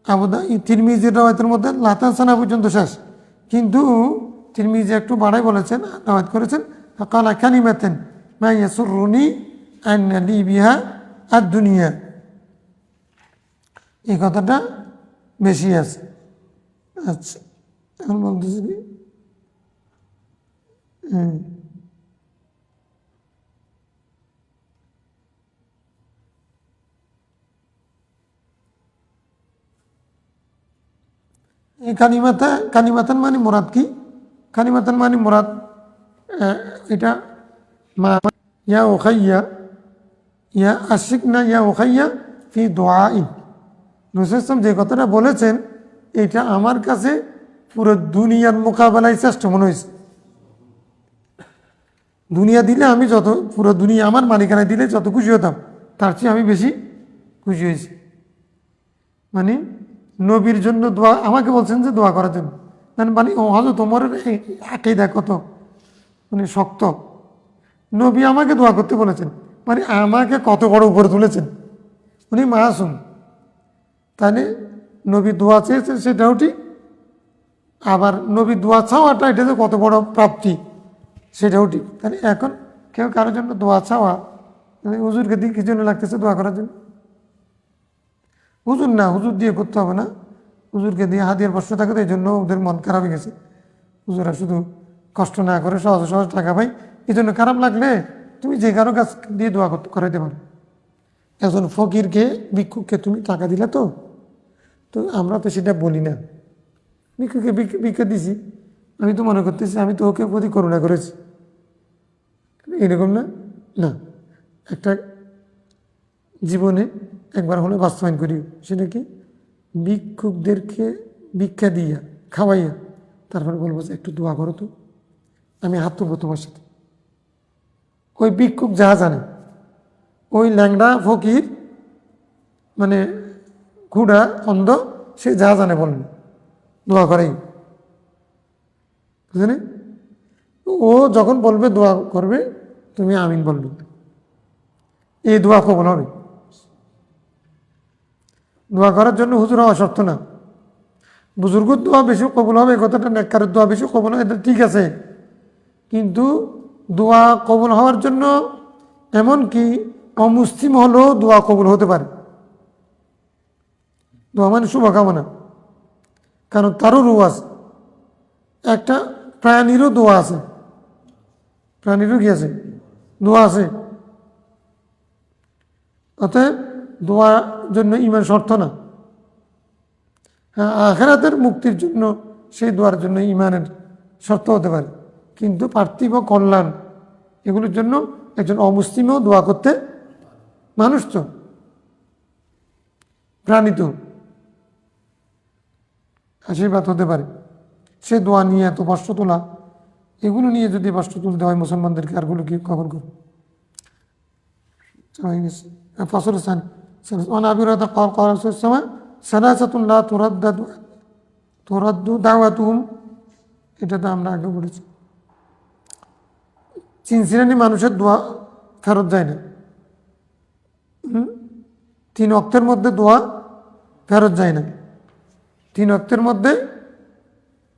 Speaker 1: আবু দাউদ তিরমিজির রাওয়ায়াতের মধ্যে লা তানসানা পর্যন্ত শেষ, কিন্তু তিরমিজি একটু বাড়াই বলেছেন, রাওয়ায়াত করেছেন ফাকালা কালিমাতান মা ইয়াসুরুনি আন্না লি বিহা আদ-দুনিয়া। এই কথাটা বেশি আছে। আচ্ছা, এখন বলতেছি কি, এই কালিমাতান মানে মুরাদ কি? কালিমাতান মানে মুরাদ এটা মা ইয়া উখাইয়া ইয়া আশিকনা ইয়া উখাইয়া ফি দুআই। রাসূল ইসলাম যে কথাটা বলেছেন এটা আমার কাছে পুরো দুনিয়ার মোকাবেলায় শ্রেষ্ঠ মনে হয়েছে। দুনিয়া দিলে আমি যত, পুরো দুনিয়া আমার মালিকানায় দিলে যত খুশি হতাম তার চেয়ে আমি বেশি খুশি হয়েছি। মানে নবীর জন্য দোয়া, আমাকে বলছেন যে দোয়া করার জন্য, মানে ও হযরত ওমরের আকীদা কত মানে শক্ত, নবী আমাকে দোয়া করতে বলেছেন, মানে আমাকে কত বড় উপরে তুলেছেন, উনি মাসুম। তাহলে নবী দোয়া চেয়েছেন সেটাও ঠিক, আবার নবী দোয়া চাওয়াটা এটা যে কত বড় প্রাপ্তি সেটাও ঠিক। তাহলে এখন কেউ কারোর জন্য দোয়া চাওয়া, হুজুরকে দিয়ে কি জন্য লাগতেছে দোয়া করার জন্য? হুজুর না, হুজুর দিয়ে করতে হবে না, হুজুরকে দিয়ে হাতিয়ার প্রশ্ন থাকে, তো এই জন্য ওদের মন খারাপ হয়ে গেছে। হুজুরা শুধু কষ্ট না করে সহজ সহজ টাকা পাই, এই জন্য খারাপ লাগলে তুমি যে কারো কাছ দিয়ে দোয়া করাইতে পারো। একজন ফকিরকে, ভিক্ষুককে তুমি টাকা দিলে, তো তো আমরা তো সেটা বলি না, ভিক্ষুকে ভিক্ষা দিছি, আমি তো মনে করতেছি আমি তো ওকে প্রতি করুণা করেছি, এরকম না। না, একটা জীবনে একবার হলে বাস্তবায়ন করি, সেটা কি, ভিক্ষুকদেরকে ভিক্ষা দিয়া খাওয়াইয়া তারপরে বলবো যে একটু দোয়া করো তো, আমি হাত তুলবো তোমার সাথে। ওই ভিক্ষুক যাহা জানে, ওই ল্যাংড়া ফকির মানে ঘুড়া অন্ধ, সে যাহা জানে বলেন দোয়া করেই, বুঝলেন? ও যখন বলবে দোয়া করবে, তুমি আমিন বলবে, এই দোয়া কবুল হবে। দোয়া করার জন্য হুজুর হওয়া শর্ত না, বুজুর্গের দোয়া বেশি কবুল হবে, কথাটা নেককারের দোয়া বেশি কবুল হবে, এটা ঠিক আছে, কিন্তু দোয়া কবুল হওয়ার জন্য এমনকি অমুসলিম হলেও দোয়া কবুল হতে পারে। দোয়া মানে শুভকামনা, কারণ তারও রূহ আছে, একটা প্রাণীরও দোয়া আছে, প্রাণীরও কি আছে, দোয়া আছে। অতএব দোয়ার জন্য ইমান শর্ত না। হ্যাঁ, আখিরাতের মুক্তির জন্য সেই দোয়ার জন্য ইমানের শর্ত হতে পারে, কিন্তু পার্থিব কল্যাণ এগুলোর জন্য একজন অমুসলিমও দোয়া করতে, মানুষ তো, প্রাণী তো, আশীর্বাদ হতে পারে। সে দোয়া নিয়ে এত কষ্ট তোলা, এগুলো নিয়ে যদি কষ্ট তুলতে হয় মুসলমানদেরকে, আরগুলো কি কখন করবে? ফসল স্থান অনাবিরতা সময় সালাসাতুল্লাহ তুরাদ্দু দাওয়াতুহুম, এটা তো আমরা আগে বলেছি। 3 শ্রেণী মানুষের দোয়া ফেরত যায় না, 3 ওয়াক্তের মধ্যে দোয়া ফেরত যায় না, 3 ওয়াক্তের মধ্যে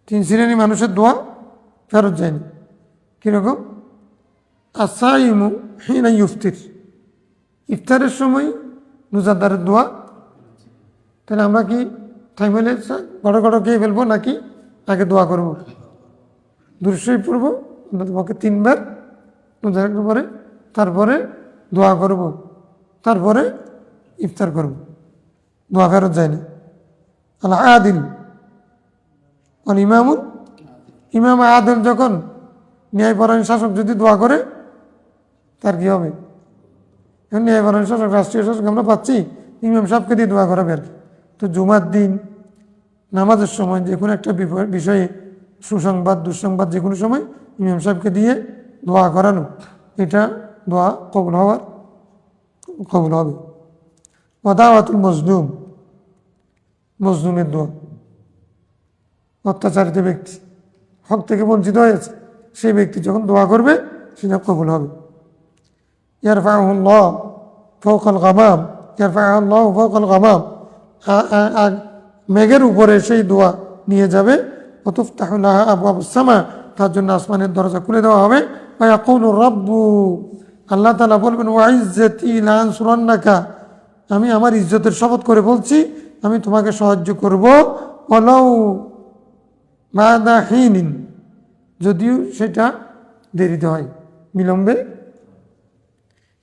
Speaker 1: 3 শ্রেণী মানুষের দোয়া ফেরত যায় না। কীরকম? আসাইমু হিনা ইফতির, ইফতারের সময় রোজাদারের দোয়া। তাহলে আমরা কি টাইম হলে বড় বড় খেয়ে ফেলবো, নাকি আগে দোয়া করবো? দুরূদ শরীফ পড়বো তোমাকে 3 বার রোজার পরে, তারপরে দোয়া করব, তারপরে ইফতার করব, দোয়া ফেরত যায় না। আল আদিল ইমামুল, ইমাম আদিল যখন ন্যায়পরায়ণ শাসক যদি দোয়া করে তার কি হবে? এখন ন্যায়পরায়ণ শাসক, রাষ্ট্রীয় শাসক আমরা পাচ্ছি, ইমাম সাহেবকে দিয়ে দোয়া করাবে আর কি। তো জুমার দিন নামাজের সময় যে কোনো একটা বিষয়ে সুসংবাদ দুঃসংবাদ যে কোনো সময় ইমাম সাহেবকে দিয়ে দোয়া করানো, এটা দোয়া কবুল হবে। ওয়াদাওয়াতুল মজলুম, মজলুমের দোয়া, অত্যাচারিত ব্যক্তি হক থেকে বঞ্চিত হয়েছে সেই ব্যক্তি যখন দোয়া করবে সেটা কবুল হবে। ইয়ারফাউল্লাহ ফাওকাল গামাম, ইয়ারফাউল্লাহ ফাওকাল গামাম, মেঘের উপরে সেই দোয়া নিয়ে যাবে। ওয়াতুফতাহু লাহা আবওয়াবুস সামা, তার জন্য আসমানের দরজা খুলে দেওয়া হবে। ওয়া ইয়াকুলু রাব্বু, আল্লাহ তাআলা বলবেন, ওয়া ইজ্জাতি লানসুরান্নাকা, আমি আমার ইজ্জতের শপথ করে বলছি আমি তোমাকে সাহায্য করব। ওয়ালাউ বাদা হিনিন, যদিও সেটা দেরিতে হয়, বিলম্বে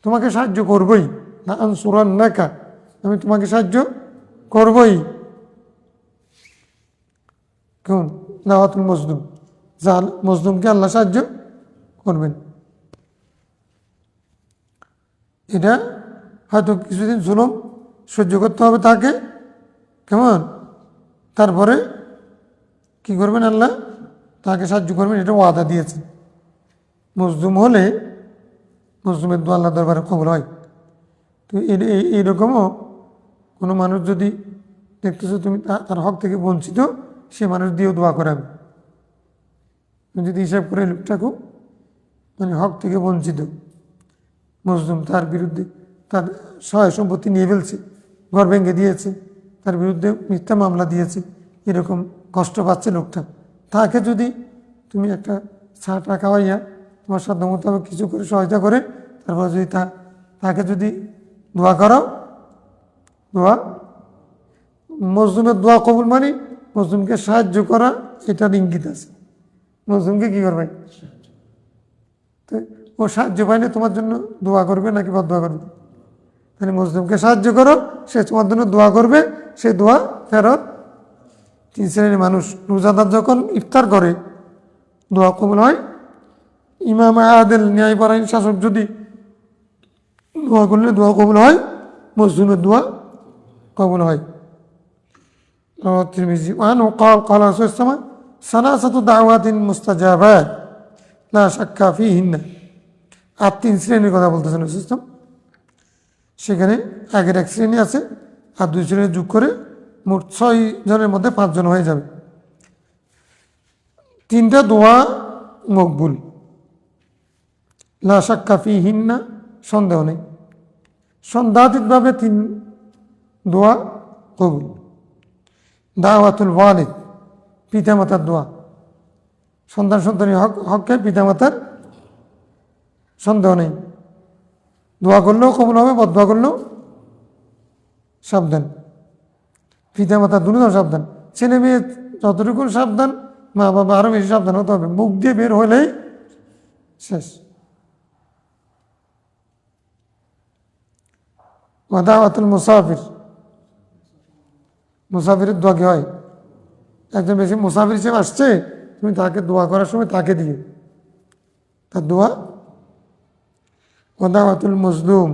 Speaker 1: তোমাকে সাহায্য করবই। লানসুরান্নাকা, আমি তোমাকে সাহায্য করবই। কোন দাওয়াতুল মজলুম, মজলুমকে আল্লাহ সাহায্য করবেন। এটা হয়তো কিছুদিন জুলুম সহ্য করতে হবে তাকে, কেমন, তারপরে কি করবেন? আল্লাহ তাকে সাহায্য করবেন, এটা ওয়াদা দিয়েছে। মজলুম হলে মজলুমের দোয়া আল্লাহ দরবারে কবুল হয়। তো এইরকমও কোনো মানুষ যদি দেখতেছো তুমি তার হক থেকে বঞ্চিত, সে মানুষ দিয়েও দোয়া করাবে। যদি হিসাব করে লোকটা খুব মানে হক থেকে বঞ্চিত, মজলুম, তার বিরুদ্ধে তার সহায় সম্পত্তি নিয়ে ফেলছে, ঘর ভেঙে দিয়েছে, তার বিরুদ্ধে মিথ্যা মামলা দিয়েছে, এরকম কষ্ট পাচ্ছে লোকটা, তাকে যদি তুমি একটা চা টা খাওয়াইয়া তোমার সাধ্য মোতাবেক কিছু করে সহায়তা করে তারপর যদি তাকে যদি দোয়া করাও, দোয়া মজলুমের দোয়া কবুল মানে মজলুমকে সাহায্য করা, এটার ইঙ্গিত আছে। মজলুমকে কী করবে? তো ও সাহায্য পাইলে তোমার জন্য দোয়া করবে নাকি বদদোয়া করবে? তাহলে মজলুমকে সাহায্য করো, সে তোমার জন্য দোয়া করবে, সে দোয়া ফেরত। তিন শ্রেণীর মানুষ, রোজাদার যখন ইফতার করে দোয়া কবুল হয়, ইমাম আদেল ন্যায়পরায়ণ শাসক যদি দোয়া করলে দোয়া কবুল হয়, মজলুমের দোয়া কবুল হয়। তিরমিজি ওয়ানহু ক্বাল ক্বালা রাসূলুল্লাহ সাল্লাল্লাহু আলাইহি ওয়াসাল্লাম সালাসাতু দাওয়াতিন মুস্তাজাবাত লা শাক্কা ফীহিন্না। আর তিন শ্রেণীর কথা বলতেছেন রাসূলুল্লাহ, সেখানে আগের এক শ্রেণী আছে আর দুই শ্রেণী যোগ করে মোট 6 জনের মধ্যে 5 জন হয়ে যাবে। তিনটা দোয়া মকবুল, লা শাক্কা ফীহিন্না, সন্দেহ নেই। সন্দেহাতীতভাবে 3 দোয়া কবুল। দাওয়াতুল ওয়ালিদ, পিতামাতার দোয়া, সন্তানের হককে পিতামাতার সন্দেহ নেই, দোয়া করলেও কবুল হবে, বদদোয়া করলেও সাবধান। পিতামাতা দুটো সাবধান, ছেলে মেয়ে যতটুকু সাবধান, মা বাবা আরও বেশি সাবধান হতে হবে। মুখ দিয়ে বের হলেই শেষ। দাওয়াতুল মুসাফির, মুসাফিরের দোয়া কি হয়? একজন বেশি মুসাফির হিসেবে আসছে, তুমি তাকে দোয়া করার সময় তাকে দিয়ে তার দোয়া। দাওয়াতুল মজলুম,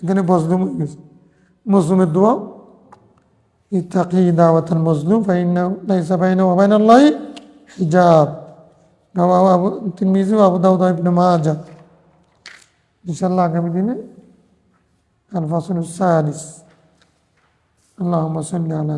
Speaker 1: এখানে মজলুম হয়ে গেছে, মজলুমের দোয়া। ইত্তাকি দাওয়াতুল মজলুম ফাইন্নাহু লাইসা বাইনাহু ওয়া বাইনাল্লাহি হিজাব। রাওয়াহু তিরমিজি ওয়া আবু দাউদ ওয়া ইবনে মাজাহ। ইনশাআল্লাহ আগামী দিনে আল ফাসলুস সাদিস। আল্লাহুম্মা সাল্লি আলা